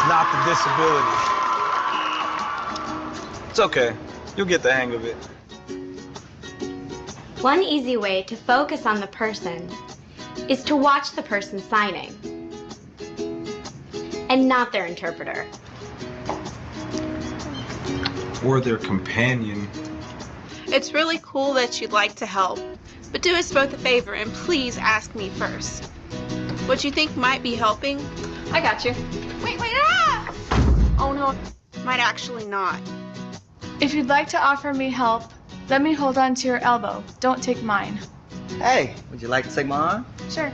K: not the disability. It's okay. You'll get the hang of it.
L: One easy way to focus on the person is to watch the person signing and not their interpreter.
K: Or their companion.
M: It's really cool that you'd like to help, but do us both a favor and please ask me first. What you think might be helping?
J: I got you.
M: Wait, ah! Oh no, might actually not.
J: If you'd like to offer me help, let me hold on to your elbow. Don't take mine.
H: Hey, would you like to take my arm?
J: Sure.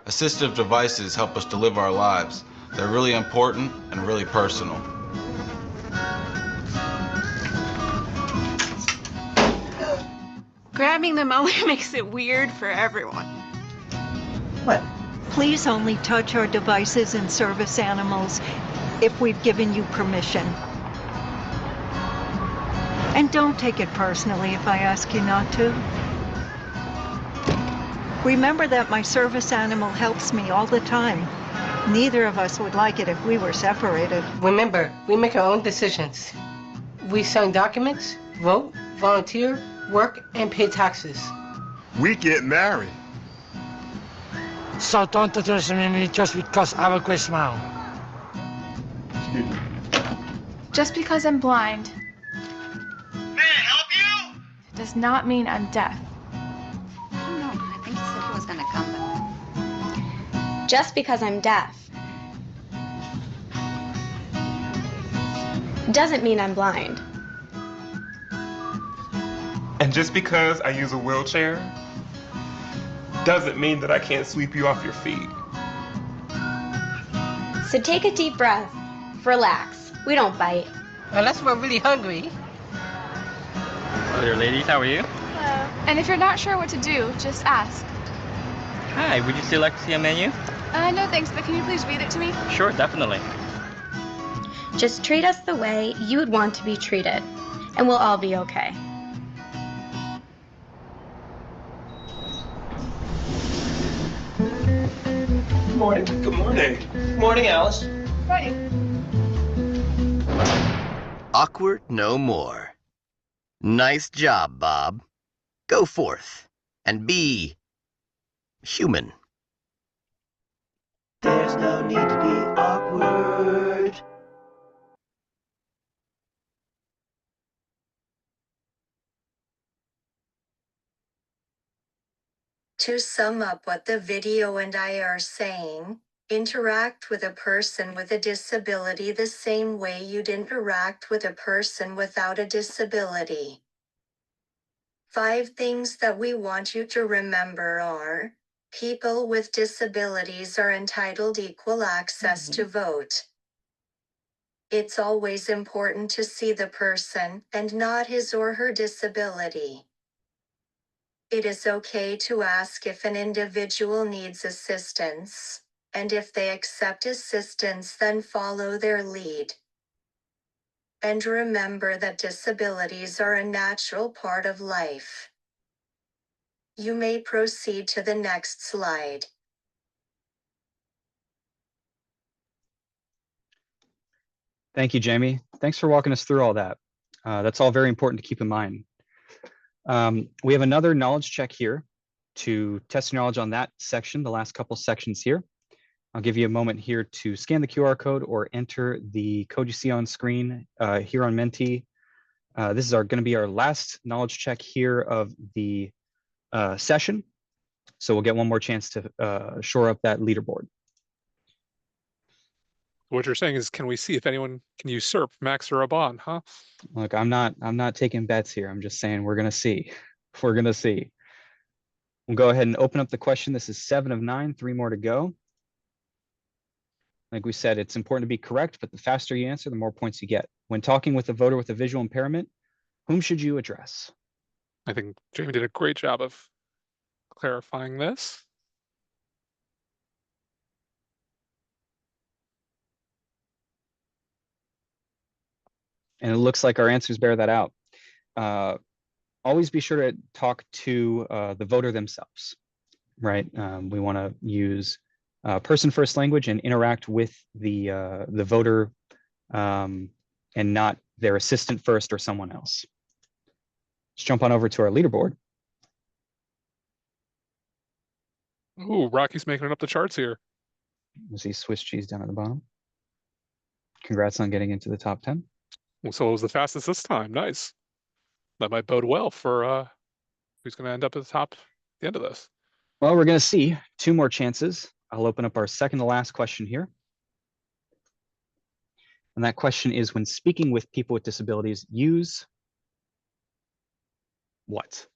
N: Assistive devices help us to live our lives. They're really important and really personal.
M: Grabbing them only makes it weird for everyone.
H: What?
O: Please only touch our devices and service animals if we've given you permission. And don't take it personally if I ask you not to. Remember that my service animal helps me all the time. Neither of us would like it if we were separated.
H: Remember, we make our own decisions. We sign documents, vote, volunteer, work, and pay taxes.
G: We get married.
P: So don't underestimate me just because I have a great smile.
J: Just because I'm blind
I: May I help you?
J: does not mean I'm deaf.
L: No, I think he said he was gonna come, but... Just because I'm deaf doesn't mean I'm blind.
G: And just because I use a wheelchair doesn't mean that I can't sweep you off your feet.
L: So take a deep breath, relax. We don't bite.
H: Unless we're really hungry.
Q: Hello there, ladies. How are you?
J: Hello. And if you're not sure what to do, just ask.
Q: Hi, would you still like to see a menu?
J: No thanks, but can you please read it to me?
Q: Sure, definitely.
L: Just treat us the way you would want to be treated, and we'll all be okay.
H: Good morning.
G: Good morning.
H: Good morning, Alice.
J: Right.
I: Awkward no more. Nice job, Bob. Go forth and be human.
H: There's no need to be awkward.
F: To sum up what the video and I are saying, interact with a person with a disability the same way you'd interact with a person without a disability. 5 things that we want you to remember are: people with disabilities are entitled equal access to vote. It's always important to see the person and not his or her disability. It is okay to ask if an individual needs assistance, and if they accept assistance, then follow their lead. And remember that disabilities are a natural part of life. You may proceed to the next slide.
C: Thank you, Jamie. Thanks for walking us through all that. That's all very important to keep in mind. We have another knowledge check here to test your knowledge on that section, the last couple sections here. I'll give you a moment here to scan the QR code or enter the code you see on screen here on Menti. This is going to be our last knowledge check here of the session. So we'll get one more chance to shore up that leaderboard.
B: What you're saying is, can we see if anyone can usurp Max or Aban, huh?
C: Look, I'm not taking bets here. I'm just saying we're gonna see. We're gonna see. We'll go ahead and open up the question. This is 7 of 9, 3 more to go. Like we said, it's important to be correct, but the faster you answer, the more points you get. When talking with a voter with a visual impairment, whom should you address?
B: I think Jamie did a great job of clarifying this.
C: And it looks like our answers bear that out. Always be sure to talk to the voter themselves, right? We want to use person first language and interact with the voter and not their assistant first or someone else. Let's jump on over to our leaderboard.
B: Ooh, Rocky's making it up the charts here.
C: You see Swiss cheese down at the bottom. Congrats on getting into the top 10.
B: Well, so it was the fastest this time. Nice. That might bode well for who's going to end up at the top at the end of this.
C: Well, we're going to see 2 more chances. I'll open up our second to last question here. And that question is, when speaking with people with disabilities, use what?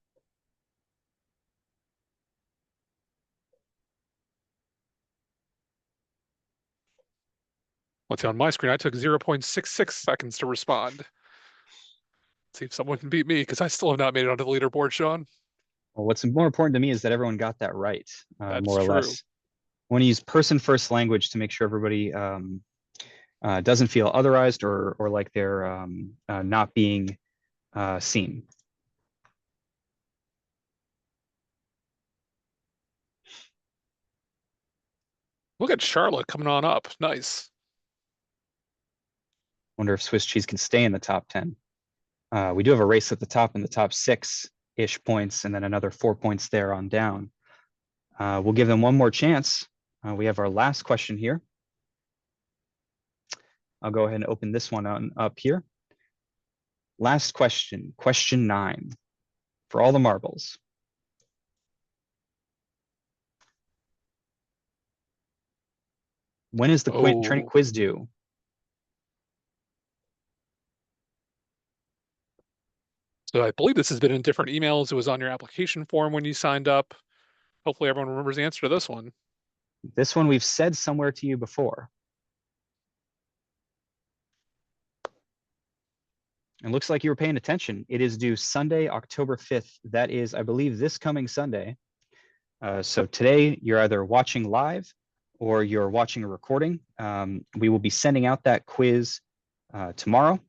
B: Let's see, on my screen, I took 0.66 seconds to respond. Let's see if someone can beat me, because I still have not made it onto the leaderboard, Sean.
C: Well, what's more important to me is that everyone got that right, more or
B: true.
C: less. I want to use person first language to make sure everybody doesn't feel otherized or like they're not being seen.
B: Look at Charlotte coming on up. Nice.
C: Wonder if Swiss cheese can stay in the top 10. We do have a race at the top in the top 6-ish points, and then another 4 points there on down. We'll give them one more chance. We have our last question here. I'll go ahead and open this one on up here. Last question, question 9, for all the marbles. When is the training quiz due?
B: So I believe this has been in different emails. It was on your application form when you signed up. Hopefully everyone remembers the answer to this one.
C: This one we've said somewhere to you before. It looks like you were paying attention. It is due Sunday, October 5th. That is, I believe, this coming Sunday. So today you're either watching live or you're watching a recording. We will be sending out that quiz tomorrow.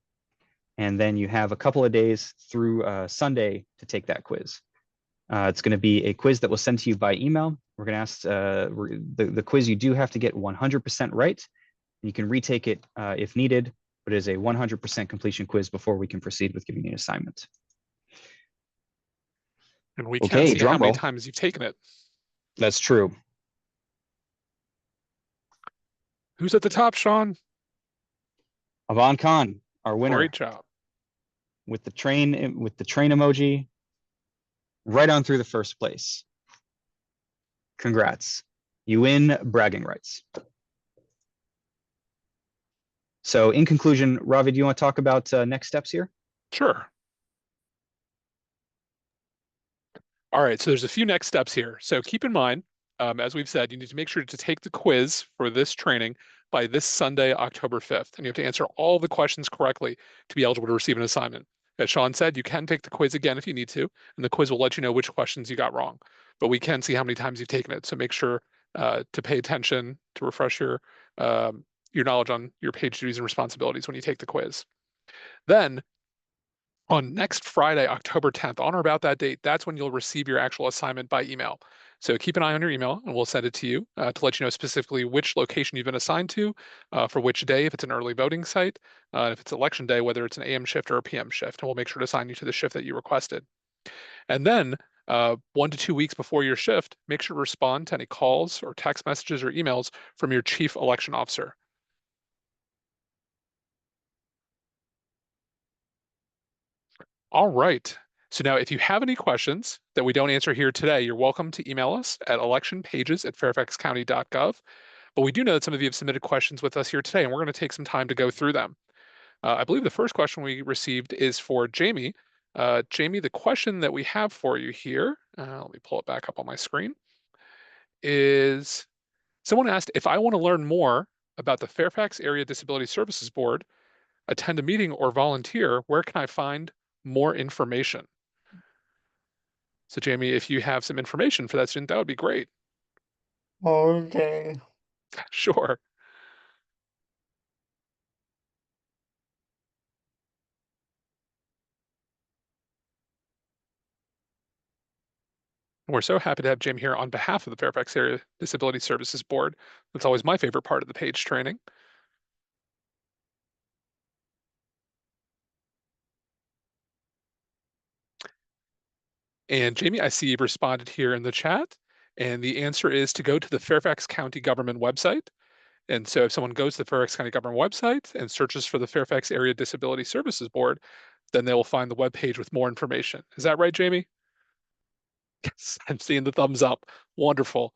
C: And then you have a couple of days through Sunday to take that quiz. It's going to be a quiz that we'll send to you by email. We're going to ask the quiz you do have to get 100% right. You can retake it if needed, but it is a 100% completion quiz before we can proceed with giving you an assignment.
B: And we can't see how many times you've taken it.
C: That's true.
B: Who's at the top, Sean?
C: Avan Khan, our winner.
B: Great job.
C: With the train emoji right on through the first place. Congrats. You win bragging rights. So in conclusion, Ravi, do you want to talk about next steps here?
B: Sure. All right, so there's a few next steps here. So keep in mind, as we've said, you need to make sure to take the quiz for this training by this Sunday, October 5th. And you have to answer all the questions correctly to be eligible to receive an assignment. As Sean said, you can take the quiz again if you need to, and the quiz will let you know which questions you got wrong. But we can see how many times you've taken it. So make sure to pay attention to refresh your knowledge on your page duties and responsibilities when you take the quiz. Then on next Friday, October 10th, on or about that date, that's when you'll receive your actual assignment by email. So keep an eye on your email and we'll send it to you to let you know specifically which location you've been assigned to, for which day, if it's an early voting site, if it's election day, whether it's an AM shift or a PM shift, and we'll make sure to assign you to the shift that you requested. And then 1 to 2 weeks before your shift, make sure to respond to any calls or text messages or emails from your chief election officer. All right. So now if you have any questions that we don't answer here today, you're welcome to email us at electionpages@fairfaxcounty.gov. But we do know that some of you have submitted questions with us here today, and we're going to take some time to go through them. I believe the first question we received is for Jamie. Jamie, the question that we have for you here, let me pull it back up on my screen, is someone asked, if I want to learn more about the Fairfax Area Disability Services Board, attend a meeting or volunteer, where can I find more information? So Jamie, if you have some information for that student, that would be great.
R: Okay.
B: Sure. We're so happy to have Jamie here on behalf of the Fairfax Area Disability Services Board. That's always my favorite part of the page training. And Jamie, I see you've responded here in the chat, and the answer is to go to the Fairfax County Government website. And so if someone goes to the Fairfax County Government website and searches for the Fairfax Area Disability Services Board, then they will find the webpage with more information. Is that right, Jamie? Yes, I'm seeing the thumbs up. Wonderful.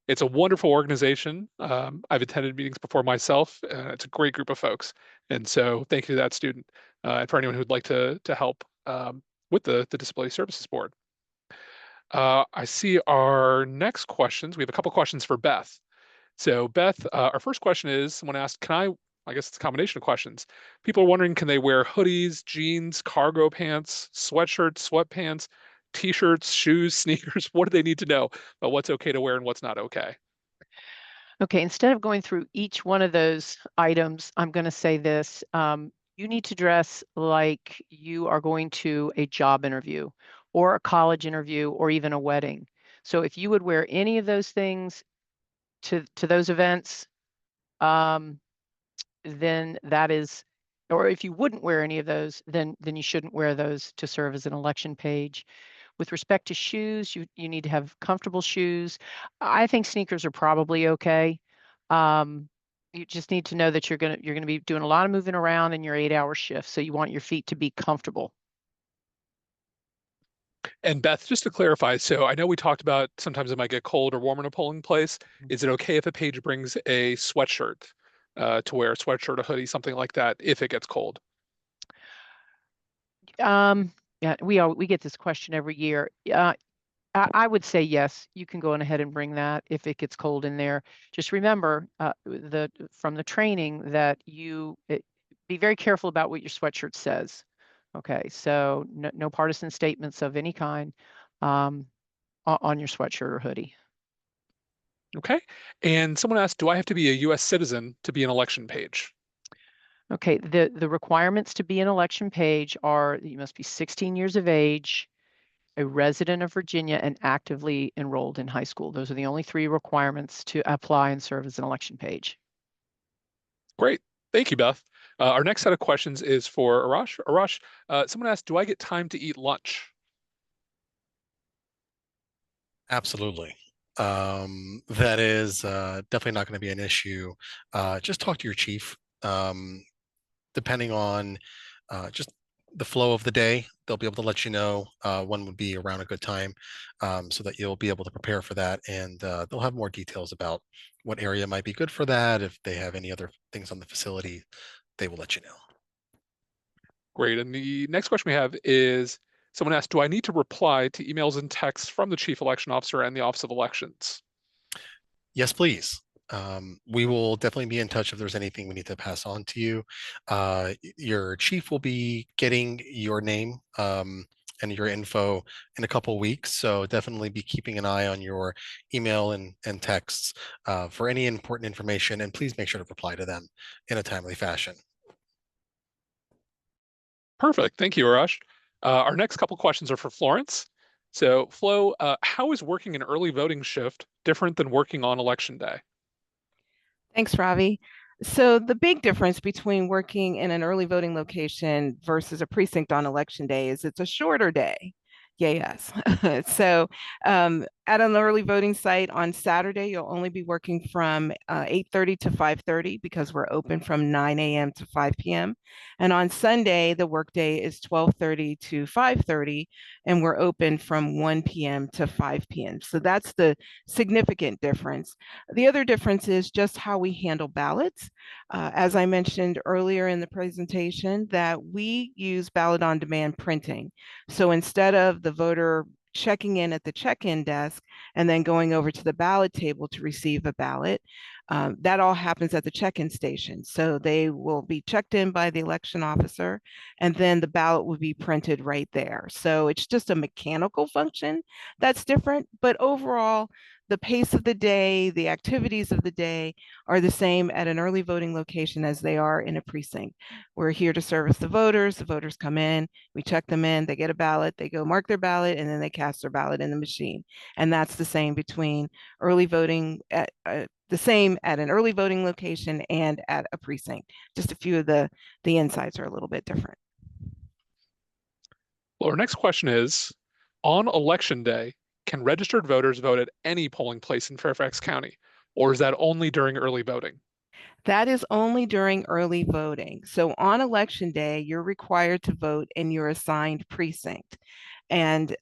B: It's a wonderful organization. I've attended meetings before myself. It's a great group of folks. And so thank you to that student and for anyone who'd like to help with the Disability Services Board. I see our next questions. We have a couple questions for Beth. So Beth, our first question is, someone asked, I guess it's a combination of questions. People are wondering, can they wear hoodies, jeans, cargo pants, sweatshirts, sweatpants, t-shirts, shoes, sneakers? What do they need to know about what's okay to wear and what's not okay?
A: Okay, instead of going through each one of those items, I'm going to say this. You need to dress like you are going to a job interview or a college interview or even a wedding. So if you would wear any of those things to those events, then that is, or if you wouldn't wear any of those, then you shouldn't wear those to serve as an election page. With respect to shoes, you need to have comfortable shoes. I think sneakers are probably okay. You just need to know that you're gonna be doing a lot of moving around in your 8-hour shift, so you want your feet to be comfortable.
B: And Beth, just to clarify, so I know we talked about sometimes it might get cold or warm in a polling place. Is it okay if a page brings a sweatshirt to wear, a sweatshirt, a hoodie, something like that, if it gets cold?
A: Yeah, we get this question every year. I would say yes, you can go on ahead and bring that if it gets cold in there. Just remember from the training that be very careful about what your sweatshirt says. Okay, so no partisan statements of any kind on your sweatshirt or hoodie.
B: Okay. And someone asked, do I have to be a US citizen to be an election page?
A: Okay, the requirements to be an election page are you must be 16 years of age, a resident of Virginia, and actively enrolled in high school. Those are the only 3 requirements to apply and serve as an election page.
B: Great. Thank you, Beth. Our next set of questions is for Arash. Arash, someone asked, do I get time to eat lunch?
E: Absolutely. That is definitely not going to be an issue. Just talk to your chief. Depending on just the flow of the day. They'll be able to let you know when would be around a good time, so that you'll be able to prepare for that. And they'll have more details about what area might be good for that. If they have any other things on the facility, they will let you know.
B: Great. And the next question we have is, someone asked, do I need to reply to emails and texts from the Chief Election Officer and the Office of Elections?
E: Yes, please. We will definitely be in touch if there's anything we need to pass on to you. Your chief will be getting your name and your info in a couple weeks, so definitely be keeping an eye on your email and texts for any important information, and please make sure to reply to them in a timely fashion.
B: Perfect. Thank you, Arash. Our next couple questions are for Florence. So, Flo, how is working an early voting shift different than working on election day?
D: Thanks, Ravi. So the big difference between working in an early voting location versus a precinct on election day is it's a shorter day. Yeah, yes. So at an early voting site on Saturday, you'll only be working from 8:30 to 5:30 because we're open from 9 a.m. to 5 p.m. And on Sunday, the workday is 12:30 to 5:30, and we're open from 1 p.m. to 5 p.m. So that's the significant difference. The other difference is just how we handle ballots. As I mentioned earlier in the presentation, that we use ballot on demand printing. So instead of the voter checking in at the check-in desk and then going over to the ballot table to receive a ballot, that all happens at the check-in station. So they will be checked in by the election officer, and then the ballot will be printed right there. So it's just a mechanical function that's different, but overall, the pace of the day, the activities of the day are the same at an early voting location as they are in a precinct. We're here to service the voters come in, we check them in, they get a ballot, they go mark their ballot, and then they cast their ballot in the machine. And that's the same between early voting at the same at an early voting location and at a precinct. Just a few of the insights are a little bit different.
B: Well, our next question is, on election day, can registered voters vote at any polling place in Fairfax County, or is that only during early voting?
D: That is only during early voting. So on election day, you're required to vote in your assigned precinct. And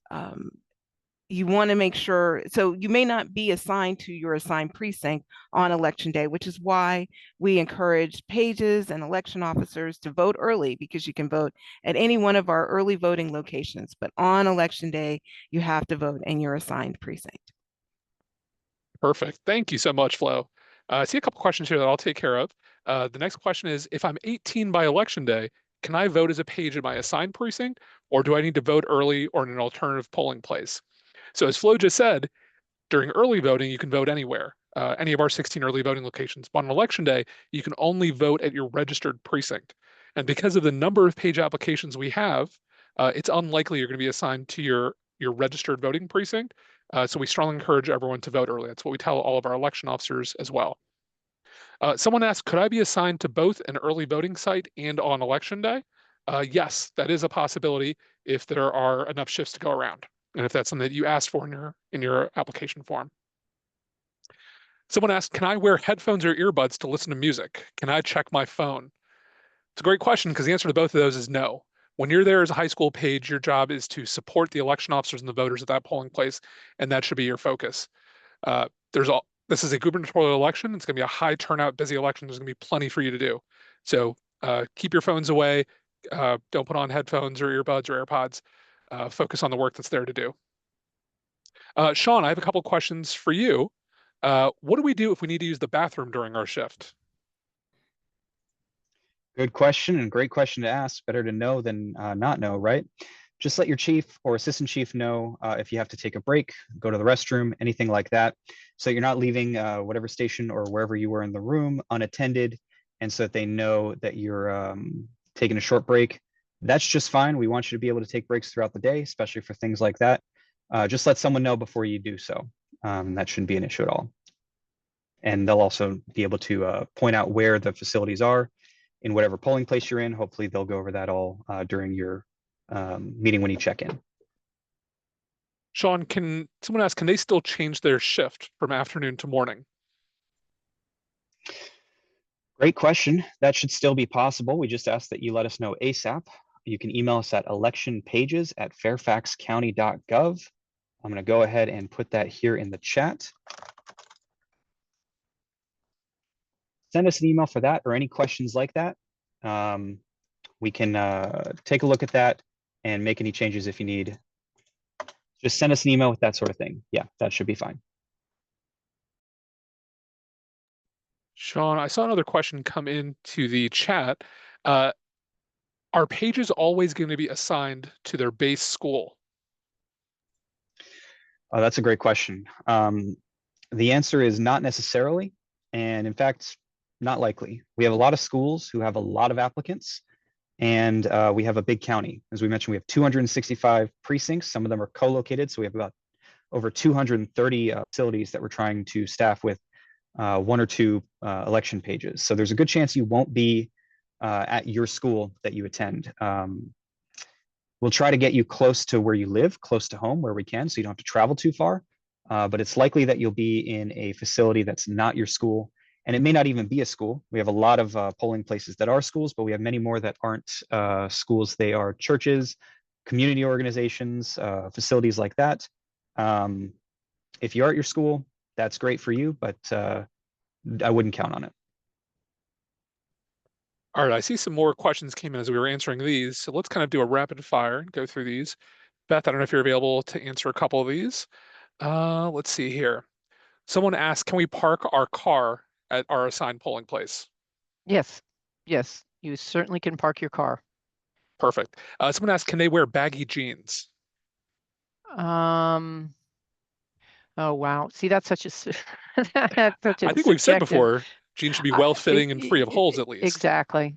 D: you want to make sure, so you may not be assigned to your assigned precinct on election day, which is why we encourage pages and election officers to vote early, because you can vote at any one of our early voting locations. But on election day, you have to vote in your assigned precinct.
B: Perfect. Thank you so much, Flo. I see a couple questions here that I'll take care of. The next question is, if I'm 18 by election day, can I vote as a page in my assigned precinct, or do I need to vote early or in an alternative polling place? So as Flo just said, during early voting, you can vote anywhere, any of our 16 early voting locations. But on election day, you can only vote at your registered precinct. And because of the number of page applications we have, it's unlikely you're going to be assigned to your registered voting precinct. So we strongly encourage everyone to vote early. That's what we tell all of our election officers as well. Someone asked, could I be assigned to both an early voting site and on election day? Yes, that is a possibility if there are enough shifts to go around, and if that's something that you asked for in your application form. Someone asked, can I wear headphones or earbuds to listen to music? Can I check my phone? It's a great question, because the answer to both of those is no. When you're there as a high school page, your job is to support the election officers and the voters at that polling place, and that should be your focus. This is a gubernatorial election. It's going to be a high turnout, busy election. There's going to be plenty for you to do. So keep your phones away. Don't put on headphones or earbuds or AirPods. Focus on the work that's there to do. Sean, I have a couple questions for you. What do we do if we need to use the bathroom during our shift?
C: Good question, and great question to ask. Better to know than not know, right? Just let your chief or assistant chief know if you have to take a break, go to the restroom, anything like that, so you're not leaving whatever station or wherever you were in the room unattended, and so that they know that you're taking a short break. That's just fine. We want you to be able to take breaks throughout the day, especially for things like that. Just let someone know before you do so. That shouldn't be an issue at all. And they'll also be able to point out where the facilities are in whatever polling place you're in. Hopefully they'll go over that all during your meeting when you check in.
B: Sean, can someone ask, can they still change their shift from afternoon to morning?
C: Great question. That should still be possible. We just ask that you let us know ASAP. you can email us at electionpages@fairfaxcounty.gov. I'm going to go ahead and put that here in the chat. Send us an email for that or any questions like that. We can take a look at that and make any changes if you need. Just send us an email with that sort of thing. Yeah, that should be fine.
B: Sean, I saw another question come into the chat. Are pages always going to be assigned to their base school?
C: Oh, that's a great question. The answer is not necessarily, and in fact, not likely. We have a lot of schools who have a lot of applicants, and we have a big county. As we mentioned, we have 265 precincts. Some of them are co-located, so we have about over 230 facilities that we're trying to staff with one or two election pages. So there's a good chance you won't be at your school that you attend. We'll try to get you close to where you live, close to home where we can, so you don't have to travel too far. But it's likely that you'll be in a facility that's not your school, and it may not even be a school. We have a lot of polling places that are schools, but we have many more that aren't schools. They are churches, community organizations, facilities like that. If you are at your school, that's great for you, but I wouldn't count on it.
B: All right, I see some more questions came in as we were answering these. So let's kind of do a rapid fire and go through these. Beth, I don't know if you're available to answer a couple of these. Let's see here. Someone asked, can we park our car at our assigned polling place?
A: Yes, yes, you certainly can park your car.
B: Perfect. Someone asked, can they wear baggy jeans?
A: Oh, wow. See, that's such a, that's such
B: I
A: a
B: think we've said
A: subjective.
B: before, jeans should be well-fitting and free of holes at least.
A: Exactly.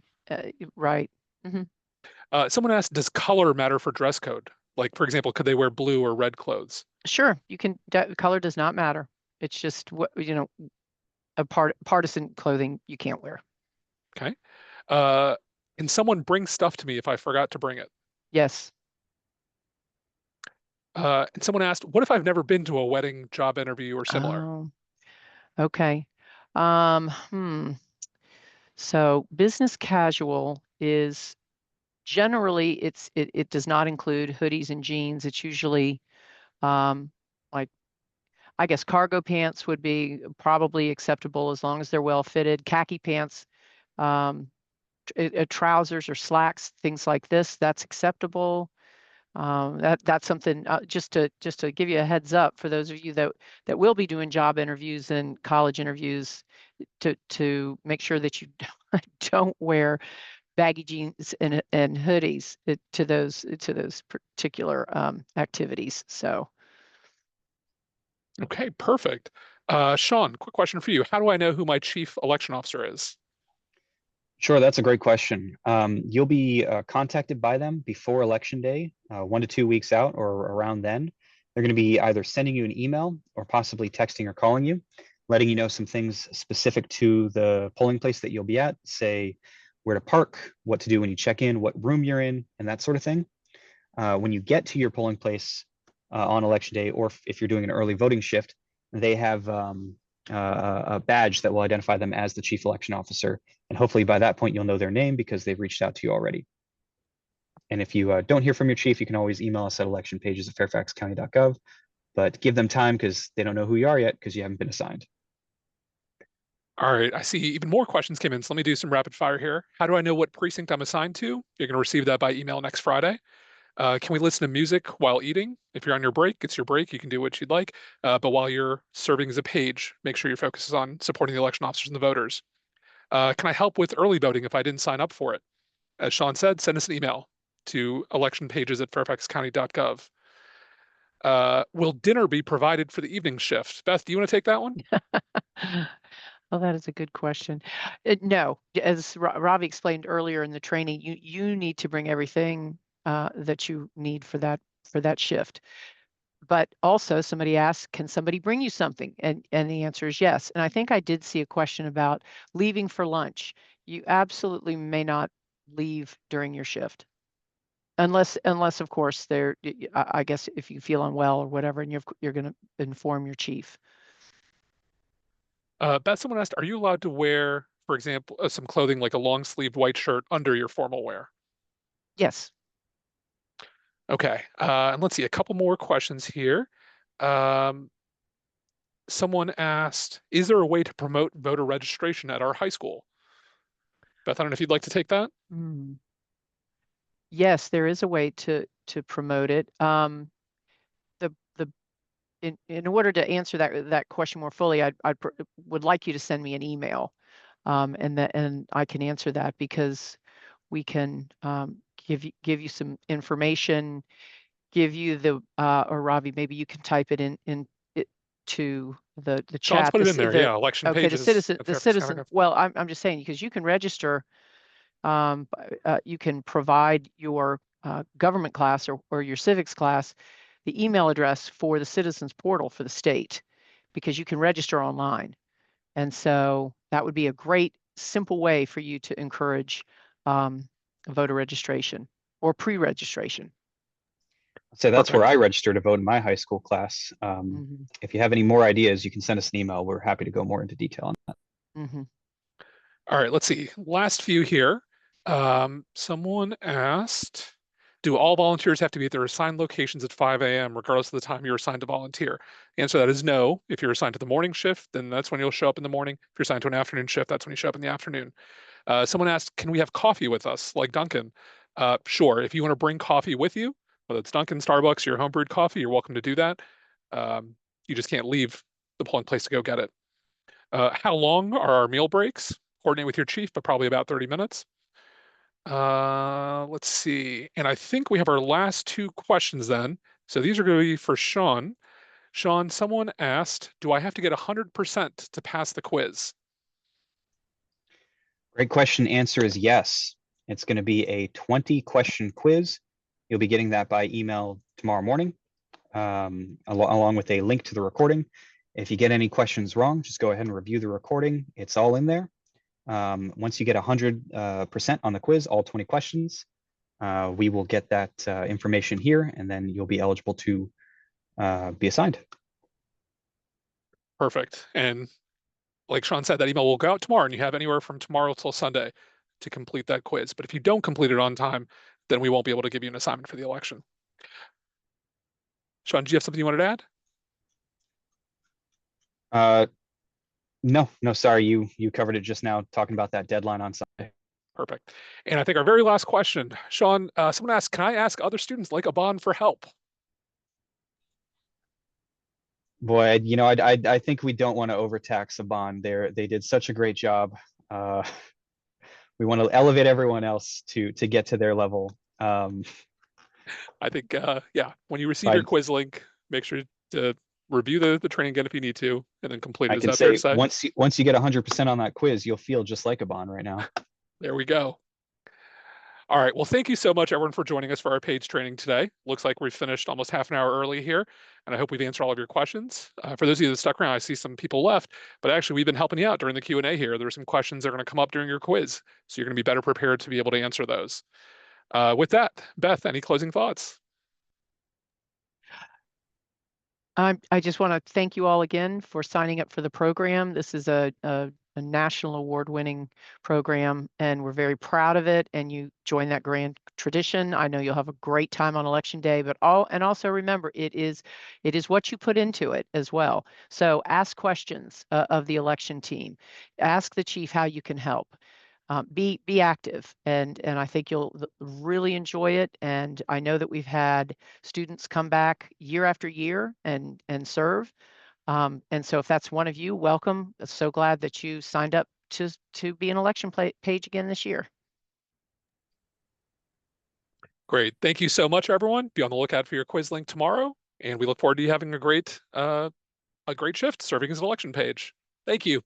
A: Right.
B: Someone asked, does color matter for dress code? Like, for example, could they wear blue or red clothes?
A: Sure, you can, color does not matter. It's just what, a partisan clothing you can't wear.
B: Okay. Can someone bring stuff to me if I forgot to bring it?
A: Yes.
B: And someone asked, what if I've never been to a wedding, job interview, or similar?
A: Oh, okay. So business casual is generally it does not include hoodies and jeans. It's usually like, I guess cargo pants would be probably acceptable as long as they're well fitted. Khaki pants, trousers or slacks, things like this, that's acceptable. That's something just to give you a heads up for those of you that will be doing job interviews and college interviews, to make sure that you don't wear baggy jeans and hoodies to those particular activities. So.
B: Okay, perfect. Sean, quick question for you. How do I know who my chief election officer is?
C: Sure, that's a great question. You'll be contacted by them before Election Day, 1 to 2 weeks out or around then. They're going to be either sending you an email or possibly texting or calling you, letting you know some things specific to the polling place that you'll be at, say where to park, what to do when you check in, what room you're in, and that sort of thing. When you get to your polling place on Election Day, or if you're doing an early voting shift, they have a badge that will identify them as the chief election officer. And hopefully by that point, you'll know their name because they've reached out to you already. And if you don't hear from your chief, you can always email us at electionpages@fairfaxcounty.gov, but give them time because they don't know who you are yet because you haven't been assigned.
B: All right, I see even more questions came in, so let me do some rapid fire here. How do I know what precinct I'm assigned to? You're going to receive that by email next Friday. Can we listen to music while eating? If you're on your break, it's your break. You can do what you'd like. But while you're serving as a page, make sure your focus is on supporting the election officers and the voters. Can I help with early voting if I didn't sign up for it? As Sean said, send us an email to electionpages@fairfaxcounty.gov. Will dinner be provided for the evening shift? Beth, do you want to take that one?
A: Oh, that is a good question. No, as Ravi explained earlier in the training, you need to bring everything that you need for that shift. But also somebody asked, can somebody bring you something? And the answer is yes. And I think I did see a question about leaving for lunch. You absolutely may not leave during your shift. Unless of course I guess if you feel unwell or whatever, and you're going to inform your chief.
B: Beth, someone asked, are you allowed to wear, for example, some clothing like a long sleeved white shirt under your formal wear?
A: Yes,
B: Okay, and let's see, a couple more questions here. Someone asked, is there a way to promote voter registration at our high school? Beth, I don't know if you'd like to take that.
A: Yes, there is a way to promote it. In order to answer that question more fully, I would like you to send me an email, and I can answer that, because we can give you some information, give you the or Ravi, maybe you can type it in it to the
B: Sean's
A: chat.
B: put it in there, yeah, election
A: Okay,
B: pages.
A: the citizen. Well, I'm just saying, because you can register. You can provide your government class or your civics class the email address for the citizens portal for the state, because you can register online. And so that would be a great, simple way for you to encourage voter registration or pre-registration.
C: So that's where I registered to vote in my high school class. If you have any more ideas, you can send us an email. We're happy to go more into detail on that.
B: All right, let's see. Last few here. Someone asked, do all volunteers have to be at their assigned locations at 5 a.m. regardless of the time you're assigned to volunteer? The answer to that is no. If you're assigned to the morning shift, then that's when you'll show up in the morning. If you're assigned to an afternoon shift, that's when you show up in the afternoon. Someone asked, can we have coffee with us, like Dunkin'? Sure, if you want to bring coffee with you, whether it's Dunkin', Starbucks, your home brewed coffee, you're welcome to do that. You just can't leave the polling place to go get it. How long are our meal breaks? Coordinate with your chief, but probably about 30 minutes. Let's see. And I think we have our last two questions then. So these are going to be for Sean. Sean, someone asked, do I have to get 100% to pass the quiz?
C: Great question. Answer is yes. It's going to be a 20-question quiz. You'll be getting that by email tomorrow morning, along with a link to the recording. If you get any questions wrong, just go ahead and review the recording. It's all in there. Once you get 100% on the quiz, all 20 questions, we will get that information here, and then you'll be eligible to be assigned.
B: Perfect. And like Sean said, that email will go out tomorrow, and you have anywhere from tomorrow till Sunday to complete that quiz. But if you don't complete it on time, then we won't be able to give you an assignment for the election. Sean, do you have something you wanted to add?
C: No, sorry. You covered it just now, talking about that deadline on Sunday.
B: Perfect. And I think our very last question, Sean, someone asked, can I ask other students like Aban for help?
C: Boy, I think we don't want to overtax Aban. They did such a great job. We want to elevate everyone else to get to their level.
B: I think, yeah, when you receive your quiz link, make sure to review the training again if you need to, and then complete it.
C: I can say once you get 100% on that quiz, you'll feel just like Aban right now.
B: There we go. All right. Well, thank you so much, everyone, for joining us for our PAGE training today. Looks like we finished almost half an hour early here, and I hope we've answered all of your questions. For those of you that stuck around, I see some people left, but actually we've been helping you out during the Q&A here. There are some questions that are going to come up during your quiz, so you're going to be better prepared to be able to answer those. With that, Beth, any closing thoughts?
A: I just want to thank you all again for signing up for the program. This is a national award-winning program, and we're very proud of it. And you join that grand tradition. I know you'll have a great time on election day, but also remember, it is what you put into it as well. So ask questions of the election team. Ask the chief how you can help. Be active, and I think you'll really enjoy it. And I know that we've had students come back year after year and serve. And so if that's one of you, welcome. So glad that you signed up to be an election page again this year.
B: Great. Thank you so much, everyone. Be on the lookout for your quiz link tomorrow, and we look forward to you having a great shift serving as an election page. Thank you.